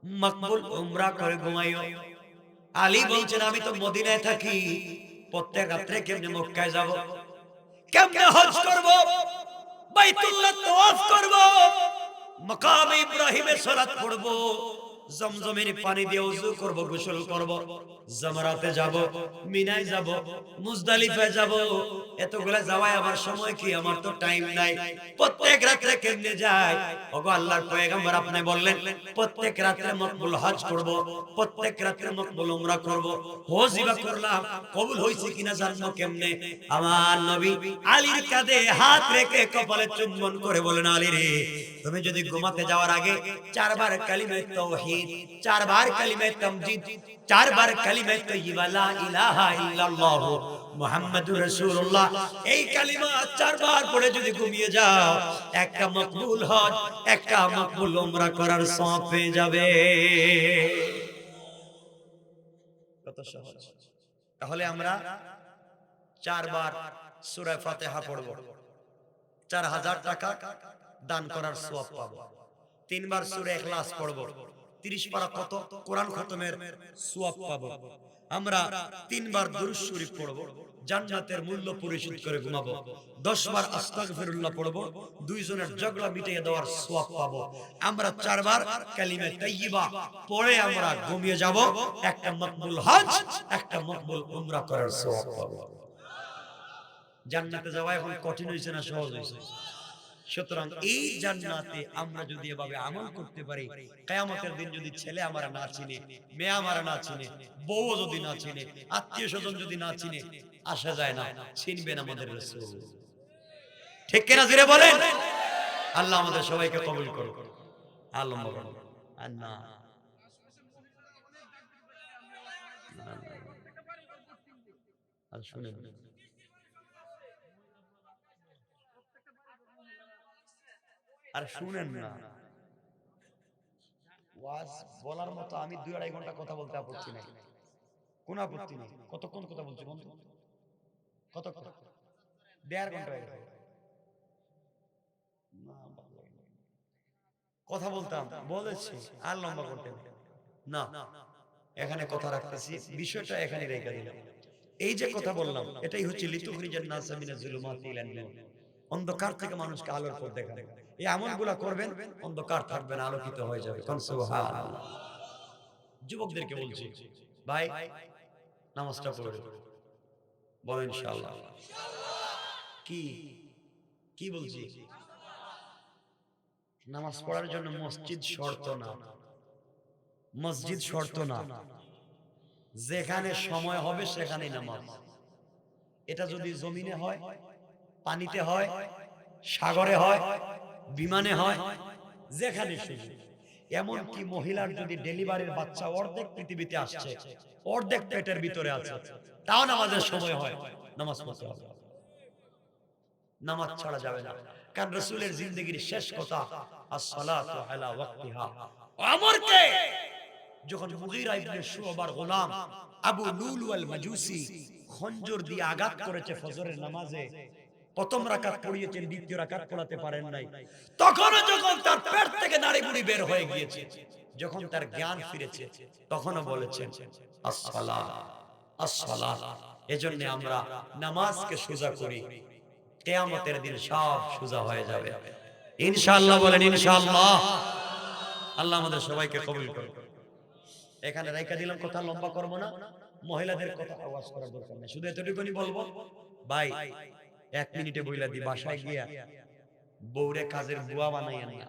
মকবুল উমরা করে ঘুমাইও। আলী বলছেন, আমি তো মদিনায় থাকি, প্রত্যেক রাতে কেমনে মক্কায় যাব? কেমনে হজ করব? বাইতুল্লাহ তাওয়াফ করব, মাকাম ইব্রাহিমে সালাত পড়ব, জমজমের পানি দিয়ে ওযু করব, গোসল করব, জামরাতে যাব, মিনায় যাব, মুজদালিফায় যাব। এতগুলা যাওয়ায় আমার সময় কি? আমার তো টাইম নাই। প্রত্যেক রাতে কেমনে যায়? ওগো আল্লাহর পয়গম্বর আপনি বললেন প্রত্যেক রাতে মকবুল হজ করব, প্রত্যেক রাতে মকবুল উমরা করব। হজিবা করলাম, কবুল হইছে কিনা জানবো কেমনে? আমার নবী আলীর কাঁধে হাত রেখে কপালে চুম্বন করে বলেন, আলী রে, তুমি যদি ঘুমাতে যাওয়ার আগে চারবার কালিমা তাওহীদ, চারবার কালিমা তামজিদ, চারবার কালিমা তাইয়্যিবা লা ইলাহা ইল্লাল্লাহ মুহাম্মাদুর রাসূলুল্লাহ, এই কালিমা চারবার পড়ে যদি ঘুমিয়ে যাও, একটা মকবুল হজ, একটা মকবুল উমরা করার সওয়াব পেয়ে যাবে। কত সহজ। তাহলে আমরা চারবার সূরা ফাতিহা পড়ব, 4000 টাকা দান করার সওয়াব পাবো। তিনবার সূরা ইখলাস পড়ব, 30 পারা কত কোরআন খতমের সওয়াব পাবো। আমরা তিনবার দুরূদ শরীফ পড়ব, জান্নাতের মূল্য পরিশোধ করে ঘুমাবো। 10 বার আস্তাগফিরুল্লাহ পড়ব, দুইজনের ঝগড়া মিটিয়ে দেওয়ার সওয়াব পাবো। আমরা চারবার কালিমা তাইয়্যিবা পড়ে আমরা ঘুমিয়ে যাব, একটা মকবুল হজ, একটা মকবুল উমরা করার সওয়াব পাবো। জান্নাতে যাওয়া এখন কঠিন হইছে না সহজ হইছে? সুতরাং এই জান্নাতে আমরা যদি এভাবে আমল করতে পারি, কিয়ামতের দিন যদি ছেলে আমারা না চিনে, মেয়ে আমারা না চিনে, বউ যদি না চিনে, আত্মীয় স্বজন যদি না চিনে, আসা যায় না, চিনবেন আমাদের রাসূল। ঠিক কিনা জোরে বলেন? আল্লাহ আমাদের সবাইকে কবুল করুন। আল্লাহ বলেন আর না, আর শুনেন, আর শুনেন না, ওয়াজ বলার মতো আমি 2-2.5 ঘন্টা কথা বলতে আপত্তি নাই, কোন আপত্তি নেই। কতক্ষণ কথা বলছি বন্ধু? কতক্ষণ? 1.5 ঘন্টা হয়ে গেল। না, ভালো লাগে না। কথা বলতাম, বলেছি আর লম্বা করতে না, এখানে কথা রাখতেছি, বিষয়টা এখানে রেখে দিলাম। এই যে কথা বললাম, এটাই হচ্ছে লিতুখরিজান নাসা মিনাজ যুলুমাতি ইলান নূর, অন্ধকার থেকে মানুষকে আলোর পথ দেখানো। এই আমলগুলো করবেন, অন্ধকার থাকবে না, আলোকিত হয়ে যাবে। কোন সুবহানাল্লাহ। যুবকদেরকে বলছি, ভাই নামাজটা পড়ে বলেন ইনশাআল্লাহ। কি কি বলছি? নামাজ পড়ার জন্য মসজিদ শর্ত না, মসজিদ শর্ত না, যেখানে সময় হবে সেখানেই নামাজ। এটা যদি জমিনে হয়, পানিতে হয়, সাগরে হয়, বিমানে হয়, যেখানে সুযোগ। এমনকি মহিলার যদি ডেলিভারির বাচ্চা অর্ধেক পৃথিবীতে আসছে, অর্ধেক পেটের ভিতরে আছে, তাও নামাজের সময় হয়, নামাজ পড়তে হবে। নামাজ ছাড়া যাবে না, কারণ রাসূলের জিন্দেগীর শেষ কথা আস-সালাতু আলা ওয়াক্তিহা। আমরকে যখন মুগীরা ইবনে শুবার গোলাম আবু লুলু আল মাজুসি খঞ্জর দিয়ে আঘাত করেছে ফজরের নামাজে, প্রথম রাকাত পড়িয়েছেন, দ্বিতীয় রাকাত পড়াতে পারেন নাই, তখন যখন তার পেট থেকে নাড়ি বুড়ি বের হয়ে গিয়েছে, যখন তার জ্ঞান ফিরেছে, তখনও বলেছেন আস-সালাত আস-সালাত। এজন্য আমরা নামাজকে সোজা করি, কিয়ামতের দিন সব সোজা হয়ে যাবে ইনশাআল্লাহ। বলেন ইনশাআল্লাহ। আল্লাহ আমাদের সবাইকে কবুল করুন। এখানে রাইখা দিলাম, কথা লম্বা করব না, মহিলাদের কথা আওয়াজ করার দরকার নেই, শুধু এতটুকুনি বলবো, ভাই 1 মিনিটে বইলা দি, বাসায় গিয়া বউরে কাজের বুয়া বানাইয়েন না।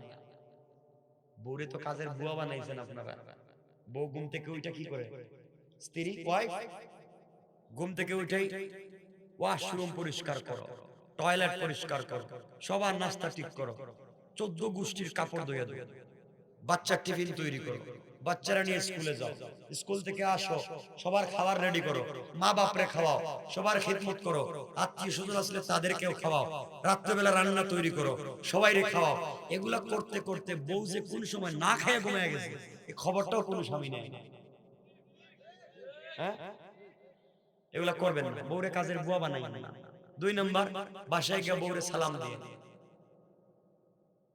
বউরে তো কাজের বুয়া বানাইছেন আপনারা। বউ ঘুম থেকে উঠা কি করে? স্ত্রী ওয়াইফ ঘুম থেকে উঠেই ওয়াশরুম পরিষ্কার করো, টয়লেট পরিষ্কার করো, সবার নাস্তা ঠিক করো, 14 গোষ্ঠীর কাপড় ধুয়ে দাও, বাচ্চার টিফিন তৈরি করো, বাচ্চারা নিয়ে স্কুলে যাও, স্কুল থেকে আসো, সবার খাবার রেডি করো, মা বাপরে খাওয়াও, সবার খিদমত করো, আত্মীয় স্বজন আসলে তাদেরকেও খাওয়াও, রাত্রেবেলা রান্না তৈরি করো, সবাইরে খাওয়াও। এগুলা করতে করতে বউ যে কোন সময় না খেয়ে ঘুমিয়ে গেছে, এই খবরটাও কোনো স্বামী নেয় না। হ্যাঁ, এগুলা করবেন না, বউরে কাজের বুয়া বানাইবেন না। 2 নাম্বার, বাসায় গিয়ে বউরে সালাম দিয়ে।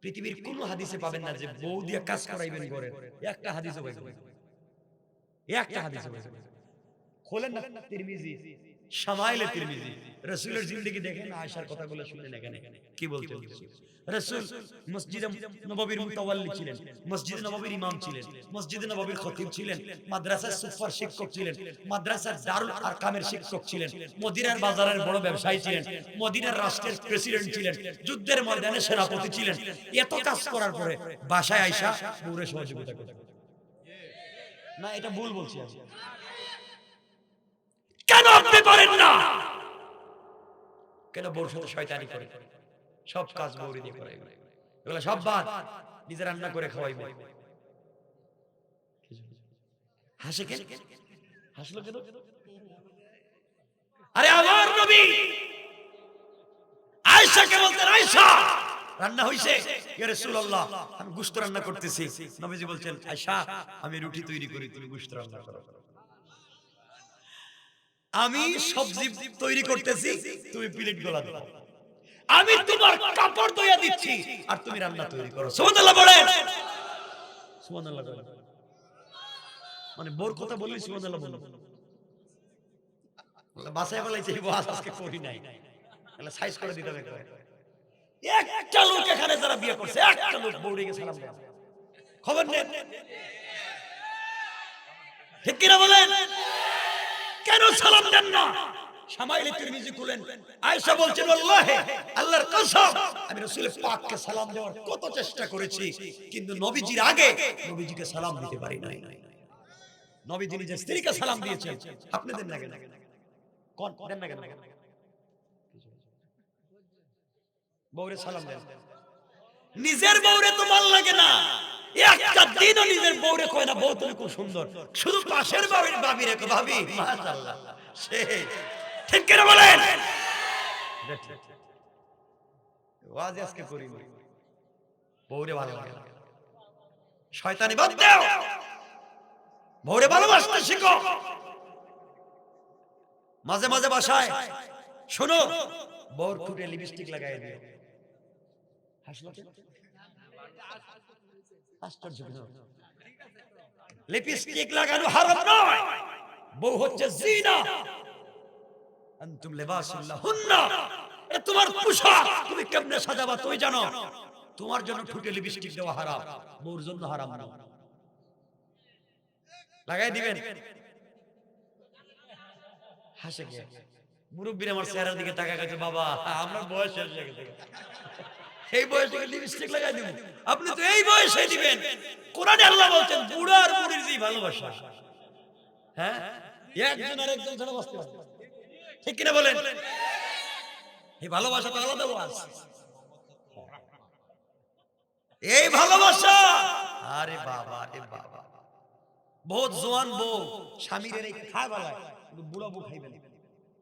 পৃথিবীর কোন হাদিসে পাবেন না যে বউ দিয়ে কাজ করাইবেন ঘরে, একটা হাদিসও পাইবেন না, একটা হাদিসও পাইবেন না। খোলেন না তিরমিজি, শামাইলে তিরমিজি, রাসূলের জিন্দেগি দেখেন, আয়েশার কথাগুলো শুনেন এখানে কি বলতেন রাসূল। মসজিদে নববীর মুতাওয়াল্লি ছিলেন, মসজিদে নববীর ইমাম ছিলেন, মসজিদে নববীর খতিব ছিলেন, মাদ্রাসার সুপার শিক্ষক ছিলেন, মাদ্রাসার দারুল আরকামের শিক্ষক ছিলেন, মদিনার বাজারের বড় ব্যবসায়ী ছিলেন, মদিনার রাষ্ট্রের প্রেসিডেন্ট ছিলেন, যুদ্ধের ময়দানে সেনাপতি ছিলেন। এত কাজ করার পরে বাসায় আয়েশা পুরো সহযোগিতা করতেন না। এটা ভুল বলছি আমি। কেন আপনি পারেন না? কেন বউর সাথে শয়তানি করে? সব কাজ বউরি দিয়ে করে, এগুলো সব বাদ। নিজে রান্না করে খাওয়াইবে। হাসে কেন? হাসলো কেন? আরে আমার নবী আয়েশাকে বলতেন, আয়েশা রান্না হইছে? ইয়া রাসূলুল্লাহ, আমি গোশত রান্না করতেছি। নবীজি বলছেন, আয়েশা আমি রুটি তৈরি করি, তুমি গোশত রান্না করো। আমি সবজি তৈরি করতেছি, তুমি প্লেট গোলা দাও। আমি তোমার কাপড় ধুইয়া দিচ্ছি আর তুমি রান্না তৈরি করো। সুবহানাল্লাহ বলেন, সুবহানাল্লাহ বলেন। মানে বোর কথা বললি সুবহানাল্লাহ বলেন। বাসায় বলাইছে এই ওয়াজ আজকে করি নাই, তাহলে সাইজ করে দিতে হবে। একটা লোক এখানে যারা বিয়ে করছে, একটা লোক বউরিকে সালাম দেয় খবর নেন, ঠিক কিনা বলেন? কেন সালাম দেন না? শামাইলে তিরমিজি খুলেন, আয়েশা বলছেন, আল্লাহে আল্লাহর কসম আমি রাসূল পাককে সালাম দেওয়ার কত চেষ্টা করেছি, কিন্তু নবীজির আগে নবীজিকে সালাম দিতে পারি নাই। নবীজি নিজের স্ত্রীকে সালাম দিয়েছেন, আপনি দেন না কেন? কোন দেন না কেন? বউরে সালাম দেন। নিজের বউরে তো ভালো লাগে না, একটা দিনও নিজের বউরে কয় না বউ তুমি খুব সুন্দর, শুধু পাশের বাড়ির ভাবিরে কয় ভাবি মাশাআল্লাহ। সেই ঠিক কিনা বলেন? ওয়াজ আজকে করি না, বউরে ভালো লাগে না, শয়তানি বাদ দাও, বউরে ভালোবাসতে শিখো। মাঝে মাঝে বাসায় শোনো, বউর ঠোঁটে লিপস্টিক লাগাই দিও। হাসলো কেন? আশ্চর্য কেন? লিপস্টিক লাগানো হারাম নয়, বউ হচ্ছে জিনা। আনতুম লিবাসুল্লাহুন্না, এটা তোমার পোশাক, তুমি কেমনে সাজাবা তুমি জানো। তোমার জন্য ঠোঁটে লিপস্টিক দেওয়া হারাম, বউর জন্য হারাম না। লাগাই দিবেন। হাসে কে? মুরব্বীরা আমার চেহারার দিকে তাকায় গেছে, বাবা আমরা বয়স শেষ হয়ে গেছে, এই বয়সে লিপস্টিক লাগাই দিব? আপনি তো এই বয়সে দিবেন। কোরআনে আল্লাহ বলছেন বুড়া আর বুড়ির যে ভালোবাসা, হ্যাঁ একজন আর একজন ছাড়া বাঁচতে পারে, ঠিক কিনা বলেন? এই ভালোবাসা তো আলাদা ওয়াজ। এই ভালোবাসা, আরে বাবা রে বাবা, বহুত জোয়ান বউ স্বামীর এই খায় বালায়, কিন্তু বুড়া বউ খাইবে না।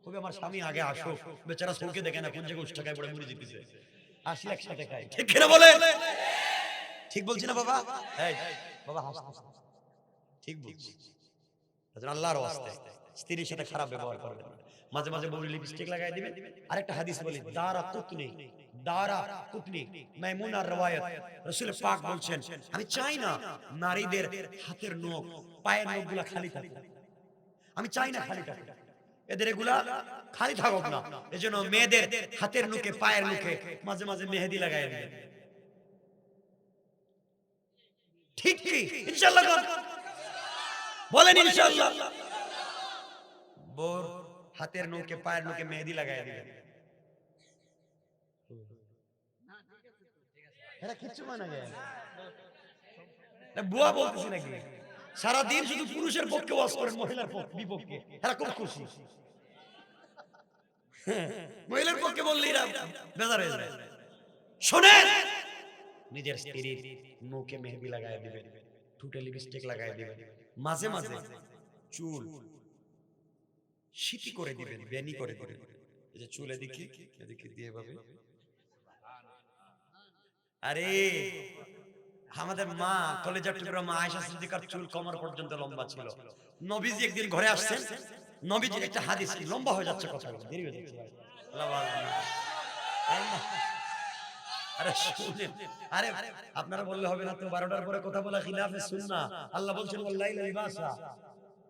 তবে আমার স্বামী আগে আসো, বেচারা চোখে দেখে না কোন জায়গায় 80 টাকায় বড় মুড়ি দিতেছে, আসি একসাথে খাই, ঠিক কিনা বলেন? ঠিক বলছি না বাবা? এই বাবা হাস, ঠিক বলছি। আল্লাহর ওয়াস্তে স্ত্রীর সাথে খারাপ ব্যবহার করবেন না। মাঝে মাঝে বউর লিপস্টিক লাগাই দিবেন। আরেকটা হাদিস বলি, দারা কুতনি মাইমুনার riwayat, রাসূল পাক বলছেন, আমি চাই না নারীদের হাতের নখ পায়ের নখগুলো খালি থাকুক, আমি চাই না খালি থাকুক, এদের এগুলা খালি থাকুক না। এজন্য মেয়েদের হাতের নখে পায়ের নখে মাঝে মাঝে মেহেদি লাগাই দিবেন। ঠিক কি ইনশাআল্লাহ? বলেন ইনশাআল্লাহ। বউর হাতের নখে পায়ের নখে মেহেদি লাগাই দিবেন। এরা কিচ্ছু মানে না, না বুয়া বলতেছি নাকি? সারা দিন শুধু পুরুষের পক্ষে ওয়াজ করেন, মহিলার বিপক্ষে এরা খুব খুশি। মহিলার পক্ষে বললে এরা বেজার হয়ে যায়। শোনেন, নিজের স্ত্রীর মুখে মেহেদি লাগাই দিবেন, ঠোঁটে লিপস্টিক লাগাই দিবেন, মাঝে মাঝে চুল সিটি করে দিবেন, বেনি করে দিবেন। এই যে চুল এদিকে এদিকে দিয়ে ভাবে, আরে আমাদের মা কলেজার টুকরা মা আয়েশা সিদ্দিকার চুল কোমর পর্যন্ত লম্বা ছিল। নবীজি একদিন ঘরে আসছেন, নবীজির একটা হাদিস লম্বা হয়ে যাচ্ছে, কথা দেরি হয়ে যাচ্ছে ভাই। আরে শুনেন, আরে আপনারা বললে হবে না তো, 12টার পরে কথা বলা খিলাফে সুন্নাহ। আল্লাহ বলছেন ওয়াল্লাইল লিবাসা,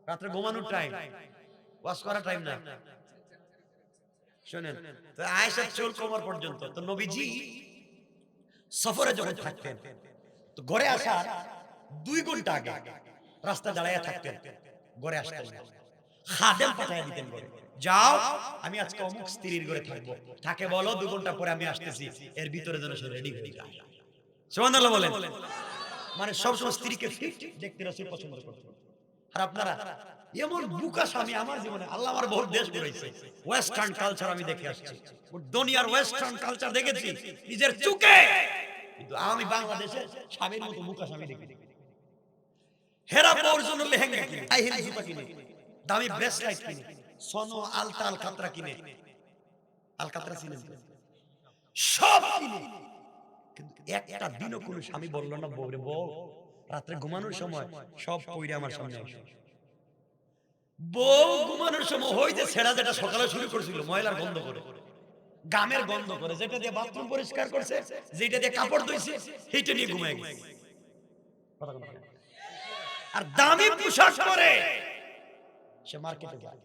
রাতে ঘুমানোর টাইম, ওয়াজ করার টাইম না। শুনেন, তো আয়েশার চুল কোমর পর্যন্ত। তো নবীজি সফরে যখন থাকতেন, তো ঘরে আসার 2 ঘন্টা আগে রাস্তা দাঁড়াইয়া থাকতেন, ঘরে আসতেন না। খাদেম পাঠাইয়া দিতেন ঘরে, যাও আমি আজকে অমুক স্ত্রীর ঘরে থাকবো, তাকে বলো 2 ঘন্টা পরে আমি আসতেছি, এর ভিতরে যেন সে রেডি হয়ে যায়। সুবহানাল্লাহ বলেন। মানে সবসময় স্ত্রীকে ফিট দেখতে রাসূল পছন্দ করতেন। আর আপনারা এমন বুকা স্বামী আমার জীবনে আল্লাহ আমার বহুত দেশ ঘুরাইছে, ওয়েস্টার্ন কালচার আমি দেখে আসছি, দুনিয়ার ওয়েস্টার্ন কালচার দেখেছি নিজের চোখে, কিন্তু আমি বাংলাদেশের স্বামীর মতো বুকা স্বামী দেখি। হেরা পর জন্য লেহেঙ্গা কিনে, হাই হিল জুতা কিনে, দামি ব্রেসলেট কিনে, সোনো আলতা আলকাতরা কিনে, আলকাতরা চিনেন তো? সব কিনে, কিন্তু একটা দিনও কোনো স্বামী বলল না বউরে, বউ রাত্রে ঘুমানোর সময় সব পইরা আমার সামনে আসো। বউ ঘুমানোর সময় হইতে ছেড়া যেটা সকালে শুরু করেছিল ময়লার গন্ধ করে, গামের গন্ধ করে, যেটা দিয়ে বাথরুম পরিষ্কার করছে, যেটা দিয়ে কাপড় ধুইছে, সেইটা নিয়ে ঘুমায় গেছে। আর দামি পোশাক পরে সে মার্কেটে যায়,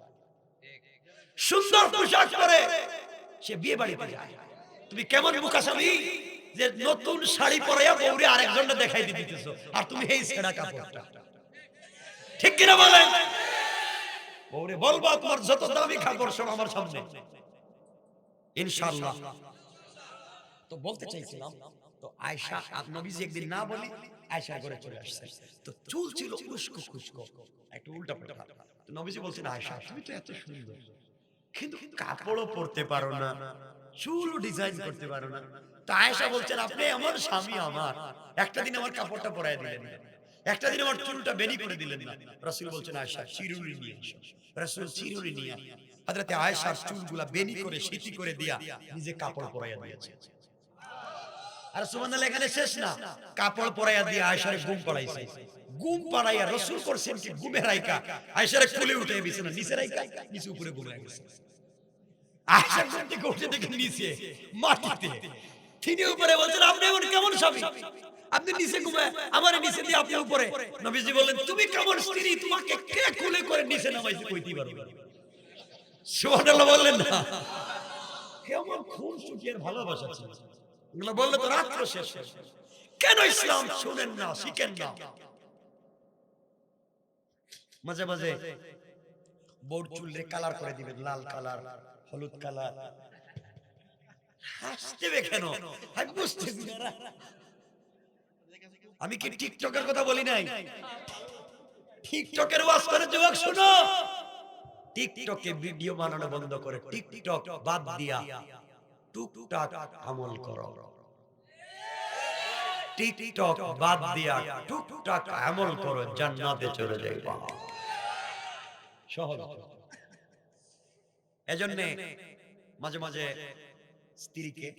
সুন্দর পোশাক পরে সে বিয়ে বাড়িতে যায়। তুমি কেমন মুখা স্বামী যে নতুন শাড়ি পরাইয়া বউরে আরেকজনকে দেখাই দিতেছো, আর তুমি এই ছেঁড়া কাপড়টা। ঠিক কিনা বলেন? বউরে বলবা তোমার যত দামি কাপড় সব আমার সামনে, ইনশাআল্লাহ। তো বলতে চাইছিলাম, তো আয়েশা নবীজি একদিন না বলি আয়েশার ঘরে চলে আসছে, তো চুল ছিল উস্কো খুস্কো, একটু উল্টা পাল্টা। তো নবীজি বলছেন, আয়েশা তুমি তো এত সুন্দর, কিন্তু কাপড়ও পরতে পারো না, চুলও ডিজাইন করতে পারো না। তো আয়েশা বলছেন, আপনি এমন স্বামী আমার, একটা দিন আমার কাপড়টা পরায় দিলেন না, একটা দিন আমার চুলটা বেনি করে দিলেন না। রাসূল বলছেন, আয়েশা চিরুনি নিয়ে এসো। রাসূল চিরুনি নিয়ে হযরতে আয়েশার চুলগুলা বেনি করে সিটি করে দিয়া নিজে কাপড় পরাইয়া দিয়েছে। আর সুবহানাল্লাহ, এখানে শেষ না, কাপড় পরাইয়া দিয়ে আয়েশারে ঘুম পড়াইছে। ঘুম পড়াইয়া রাসূল করছেন কি, ঘুমে রাইকা আয়েশারে কোলে উঠে বিছানা নিচে রাইকা নিচে উপরে ঘুমায় গেছে। আয়েশা ঘুম থেকে উঠে দেখে নিচে মাটিতে, তিনি উপরে বলছেন, আপনি এমন কেমন স্বামী, আপনি নিচে ঘুমায় আমার নিচে দিয়ে আপনি উপরে। নবীজি বললেন, তুমি কেমন স্ত্রী, তোমাকে কে কোলে করে নিচে নামাইছে কইতে পারবে না। সুবহানাল্লাহ বললেন না? কেমন খুন সুটিয়ার ভালোবাসা ছিল, এগুলো বললে তো রাত্র শেষ। কেন ইসলাম শুনেন না, শিখেন না? মাঝে মাঝে বউর চুলে কালার করে দিবেন, লাল কালার, হলুদ কালার। হাসতে কেন? আমি বুঝতেছি না। আমি কি টিকটকের কথা বলি নাই? টিকটকের ওয়াজ করে যুবক শুনো, টিকটকে ভিডিও বানানো বন্ধ করে টিকটক বাদ দিয়া টুকটাক আমল করো। টিকটক বাদ দিয়া টুকটাক আমল করো, জান্নাতে চলে যাইবা। সহজ। এজন্য মাঝে মাঝে স্ত্রীকে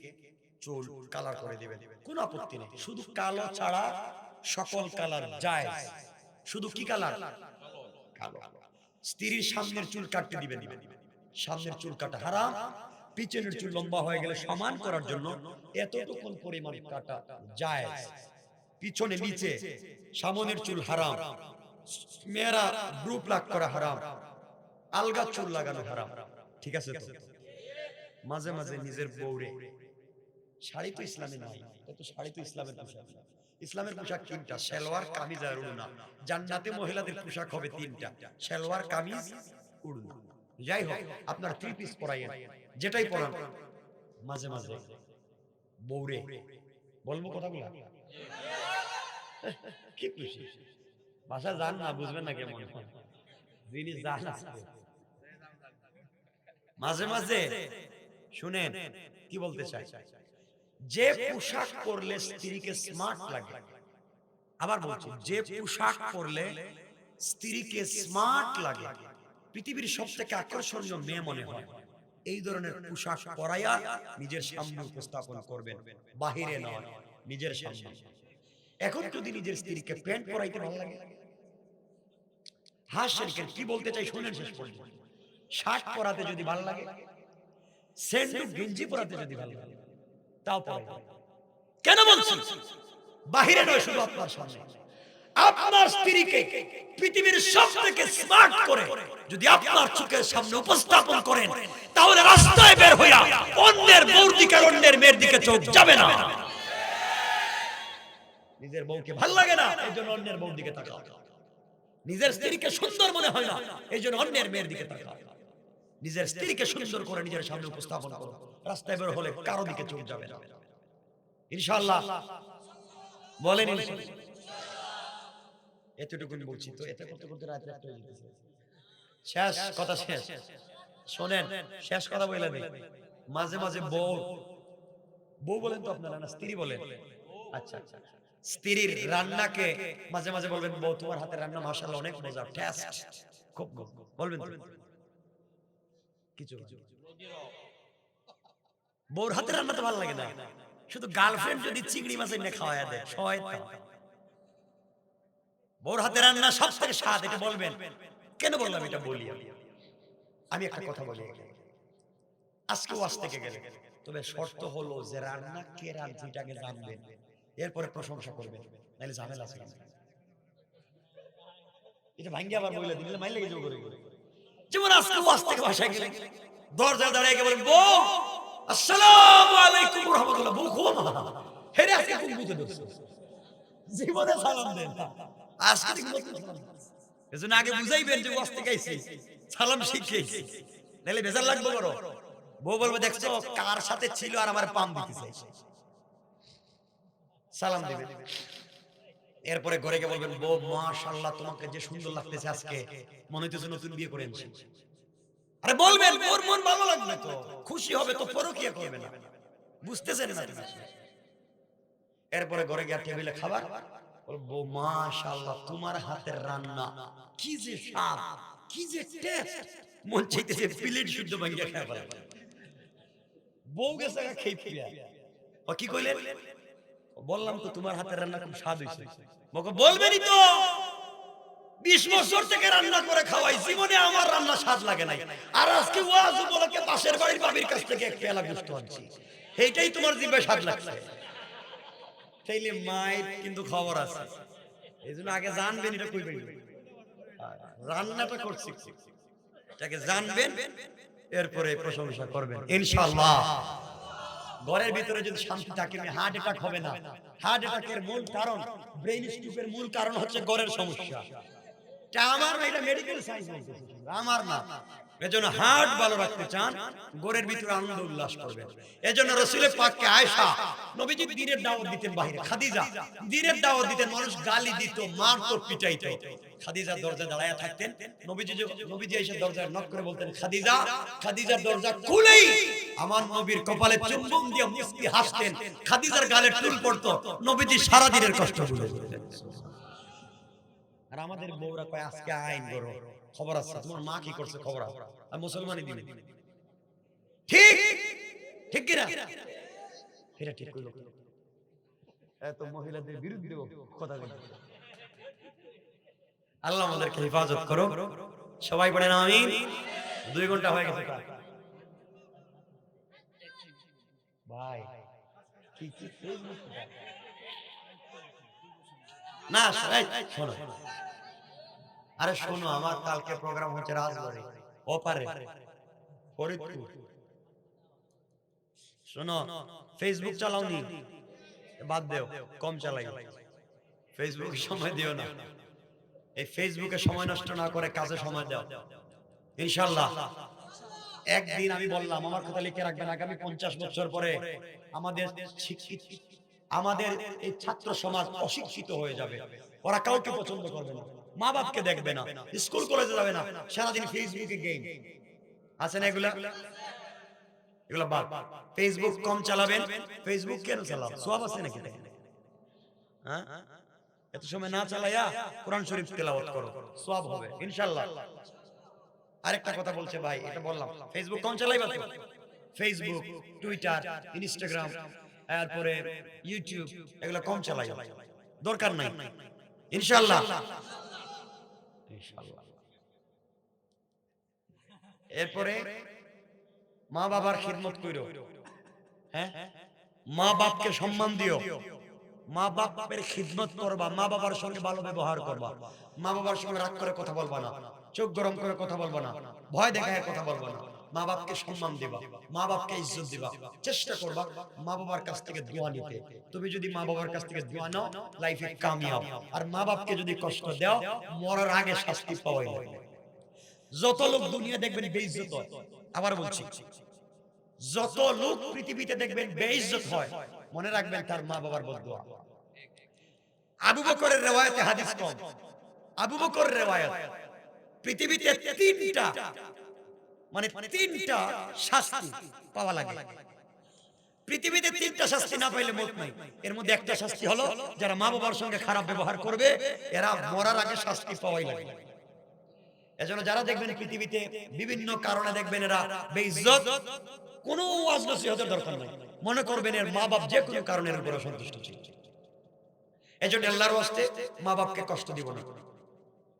চুল কালার করে দিবেন, কোন আপত্তি নেই। শুধু কালো ছাড়া সকল কালার জায়েজ। শুধু কি কালার? কালো। স্ত্রীর সামনের চুল কাটতে দিবেন না, সামনের চুল কাটা হারাম। পিছনের চুল লম্বা হয়ে গেলে সমান করার জন্য এতটুকু পরিমাণ কাটা জায়েজ। পিছনে নিচে সামনের চুল হারাম, মেয়েরা ব্রু প্লাক করা হারাম, আলগা চুল লাগানো হারাম। ঠিক আছে তো? মাঝে মাঝে নিজের বউরে, শাড়ি তো ইসলামে নাই, তো শাড়ি তো ইসলামের পোশাক না। ইসলামের পোশাক তিনটা, সালোয়ার কামিজ আর ওড়না। জান্নাতে মহিলাদের পোশাক হবে তিনটা, সালোয়ার কামিজ ওড়না। যাই হোক, আপনার থ্রি পিস পরাইয়েন, যেটাই পরান, মাঝে মাঝে বউরে বলবো কথাগুলা, কি খুশি ভাষা জান না, বুঝবেন না কেমন জিনিস জান আছে। মাঝে মাঝে শুনেন কি বলতে চাই, যে পোশাক পরলে স্ত্রীকে স্মার্ট লাগে, আবার বলছি, যে পোশাক পরলে স্ত্রীকে স্মার্ট লাগে, পৃথিবীর সবথেকে আকর্ষণীয় মেয়ে মনে হয়, এই ধরনের পোশাক পরাইয়া নিজের সামনে উপস্থাপন করবেন, বাহিরে নয়, নিজের সামনে। এখন যদি নিজের স্ত্রীকে প্যান্ট পরাইতে ভালো লাগে, হাসেন কেন, কি বলতে চাই শুনেন শেষ পর্যন্ত। শার্ট পরাতে যদি ভালো লাগে, স্যান্ডো গেঞ্জি পরাতে যদি ভালো লাগে, তাও পরাই। কেন বলছি? বাহিরে নয়, শুধু আপনার সামনে। আপনার স্ত্রীকে পৃথিবীর সবথেকে স্মার্ট করে যদি আপনার চোখের সামনে উপস্থাপন করেন, তাহলে রাস্তায় বের হইয়া অন্যের বউর দিকে অন্যের মেয়ের দিকে চোখ যাবে না। নিজের বউকে ভালো লাগে না, এই জন্য অন্যের বউর দিকে তাকাও। নিজের স্ত্রীকে সুন্দর মনে হয় না, এই জন্য অন্যের মেয়ের দিকে তাকাও। নিজের স্ত্রীকে সুন্দর করে নিজের সামনে উপস্থাপন করো, রাস্তায় বের হলে কারো দিকে চোখ যাবে না, ইনশাআল্লাহ। বলেন ইনশাআল্লাহ। এতটুকুন বলছি তো, এতে করতে করতে রাত রাত হয়ে যেতেছে। শেষ কথা শেষ, শোনেন, শেষ কথা বলে দিই। মাঝে মাঝে বউ বলেন তো আপনারা, না স্ত্রী বলেন? আচ্ছা আচ্ছা, স্ত্রীর রান্নাকে মাঝে মাঝে বলবেন, বউ তোমার হাতের রান্না মাশাআল্লাহ অনেক মজা, টেস্ট খুব, বলবেন তো কিছু? বউর হাতের রান্না তো ভালো লাগে না, শুধু গার্লফ্রেন্ড যদি চিংড়ি মাছ এনে খাওয়ায় দেয়, শয়তান। বউর হাতের রান্না সবথেকে স্বাদ, এটা বলবেন। কেন বললাম এটা? বলি আমি একটা কথা বলি, আজকে ওয়াজ থেকে গেলে, তবে শর্ত হলো যে রান্না কে রাঁধছে এটাকে জানবেন, এরপরে প্রশংসা করবেন, নাহলে ঝামেলা আছে। এটা ভাঙ্গি আবার বলে দিলে মাইল লেগে যাবে। যেমন আজকে ওয়াজ থেকে ভাষায় গেলে দরজায় দাঁড়িয়ে গিয়ে বলেন, বউ আসসালামু আলাইকুম ওয়া রাহমাতুল্লাহ। বউ খুব হেরে আজকে কোন বুঝে ধরছে, জীবনে সালাম দেন আজকে থেকে নতুন সালাম। এজন্য আগে বুঝাইবেন যে ওয়াজ থেকে আইছি, সালাম শিখেছি, নাহলে বেজার লাগবে বড়। বউ বলবে, দেখছো কার সাথে ছিল আর আমার পাম দিতে চাইছে, সালাম দিবে। এরপরে ঘরে গিয়ে বলবেন, বউ মাশাআল্লাহ তোমাকে যে সুন্দর লাগতেছে আজকে, মনে হইতেছে নতুন বিয়ে করে এনেছি। আরে বলবেন, ওর মন ভালো লাগবে তো, খুশি হবে তো, পরকিয়া করবে না, বুঝতেছেন না? এরপরে ঘরে গিয়ে টেবিলে খাবার, বলবো মাশাআল্লাহ তোমার হাতের রান্না কি যে স্বাদ, কি যে টেস্ট, মন চাইতেছে প্লেট শুদ্ধ ভাঙ্গিয়া খাওয়া ভালো। বউ গেছে খেয়ে ফিরিয়া, ও কি কইলেন? বললাম তো তোমার হাতের রান্না খুব স্বাদ হইছে। বকে বলবেনই তো, 20 বছর থেকে রান্না করে খাওয়াই, জীবনে আমার রান্না স্বাদ লাগে নাই, আর আজকে ওয়াজ উপলক্ষে পাশের বাড়ির বাবির কাছ থেকে এক পেয়ালা গোশত আনছি, এইটাই তোমার জিভে স্বাদ লাগছে। তাইলে মায়ের কিন্তু খবর আছে, এইজন্য আগে জানবেন এটা কইবেন, রান্নাটা করছি এটাকে জানবেন, এরপরে প্রশংসা করবেন ইনশাআল্লাহ। ঘরের ভিতরে যদি শান্তি থাকে, হার্ট অ্যাটাক হবে না। হার্ট অ্যাটাকের মূল কারণ, ব্রেইন স্ট্রোকের মূল কারণ হচ্ছে ঘরের সমস্যা। এটা আমার না, এটা মেডিকেল সায়েন্স বলতেছে, আমার না। এজন্য হার্ট ভালো রাখতে চান, ঘরের ভিতরে আনন্দ উল্লাস করবেন। এজন্য রাসূলের পাককে আয়েশা নবীজি দিনের দাওয়াত দিতেন বাইরে, খাদিজা দিনের দাওয়াত দিতেন, মানুষ গালি দিত, মারতো, পিটাইতো, খাদিজা দরজা দাঁড়ায় থাকতেন। নবীজি এসে দরজায় নক করে বলতেন, খাদিজা। খাদিজার দরজা খুলেই আমার নবীর কপালে চুম্বন দিয়ে মুস্কি হাসতেন, খাদিজার গালে টুল পড়তো, নবীজি সারা দিনের কষ্ট ভুলে যেতেন। আর আমাদের বউরা কয় আজকে আইন করো, খবর আছে, তোমার মা কি করছে খবর আছে, আর মুসলমানই দিবে। ঠিক ঠিক কি না? এটা ঠিক কইলো, এত মহিলাদের বিরুদ্ধে কথা বলে। আল্লাহ আমাদেরকে হেফাজত করো, সবাই পড়েন আমিন। 2 ঘন্টা হয়ে গেছে ভাই, কি কি ফেসবুক না শোনো, আরে শোনো, আমার কালকে প্রোগ্রাম হচ্ছে রাজবাড়ী ওপারে ফরিদপুর। শোনো, ফেসবুক চালাওনি, বাদ দেও, কম চালাই, ফেসবুক সময় দিও না। এই ফেসবুকে সময় নষ্ট না করে কাজে সময় দাও ইনশাআল্লাহ। একদিন আমি বললাম, আমার কথা লিখে রাখবেন, আগামী 50 বছর পরে আমাদের শিক্ষিত, আমাদের এই ছাত্র সমাজ অশিক্ষিত হয়ে যাবে, ওরা কাউকে পছন্দ করবে না, মা বাপকে দেখবে না, স্কুল কলেজে যাবে না, সারাদিন ফেসবুকে গেম আছে না, এগুলা বাদ। ফেসবুক কম চালাবেন। ফেসবুক কেন চালাও, সওয়াব আছে নাকি? হ্যাঁ, এত সময় না চালাইয়া কোরআন শরীফ তেলাওয়াত করো, সওয়াব হবে ইনশাআল্লাহ। আরেকটা কথা বলছে ভাই, এটা বললাম, ফেসবুক কম চালাইবা তো, ফেসবুক, টুইটার, ইনস্টাগ্রাম, তারপরে ইউটিউব, এগুলো কম চালাইবা, দরকার নাই ইনশাআল্লাহ। ইনশাআল্লাহ। এরপরে মা বাবার খিদমত কইরো, হ্যাঁ, মা বাপকে সম্মান দিও, মা বাপের খিদমত করবা, মা বাবার সঙ্গে ভালো ব্যবহার করবা, মা বাবার সঙ্গে রাগ করে কথা বলবা না, চোখ গরম করে কথা বলবা না, ভয় দেখায় কথা বলবা না, মা বাপকে সম্মান দিবা, মা বাপকে ইজ্জত দিবা, চেষ্টা করবা মা বাবার কাছ থেকে দোয়া নিতে। তুমি যদি মা বাবার কাছ থেকে দোয়া নাও লাইফে কামিয়াব। আর মা বাপকে যদি কষ্ট দাও মরার আগে শাস্তি পাওয়াই লাগবে। যত লোক দুনিয়া দেখবেন বেইজ্জত হয়, আবার বলছি যত লোক পৃথিবীতে দেখবেন বেইজ্জত হয়, মনে রাখবেন তার মা বাবার বদদোয়া। আবু বকরের রিওয়ায়াতে হাদিস কম, আবু বকর রিওয়ায়াত পৃথিবীতে তিনটা মানে তিনটা শাস্তি পাওয়া লাগে। পৃথিবীতে তিনটা শাস্তি না পাইলে মত নাই। এর মধ্যে একটা শাস্তি হলো যারা মা বাবার সঙ্গে খারাপ ব্যবহার করবে এরা মরার আগে শাস্তি পাওয়াই লাগে। এজন্য যারা দেখবেন পৃথিবীতে বিভিন্ন কারণে দেখবেন এরা বেইজ্জত, কোনো ওয়াজ নসিহতের দরকার নাই, মনে করবেন এর মা বাপ যে কোনো কারণের উপরে সন্তুষ্ট ছিল। এজন্য আল্লাহর ওয়াস্তে মা বাপকে কষ্ট দিব না।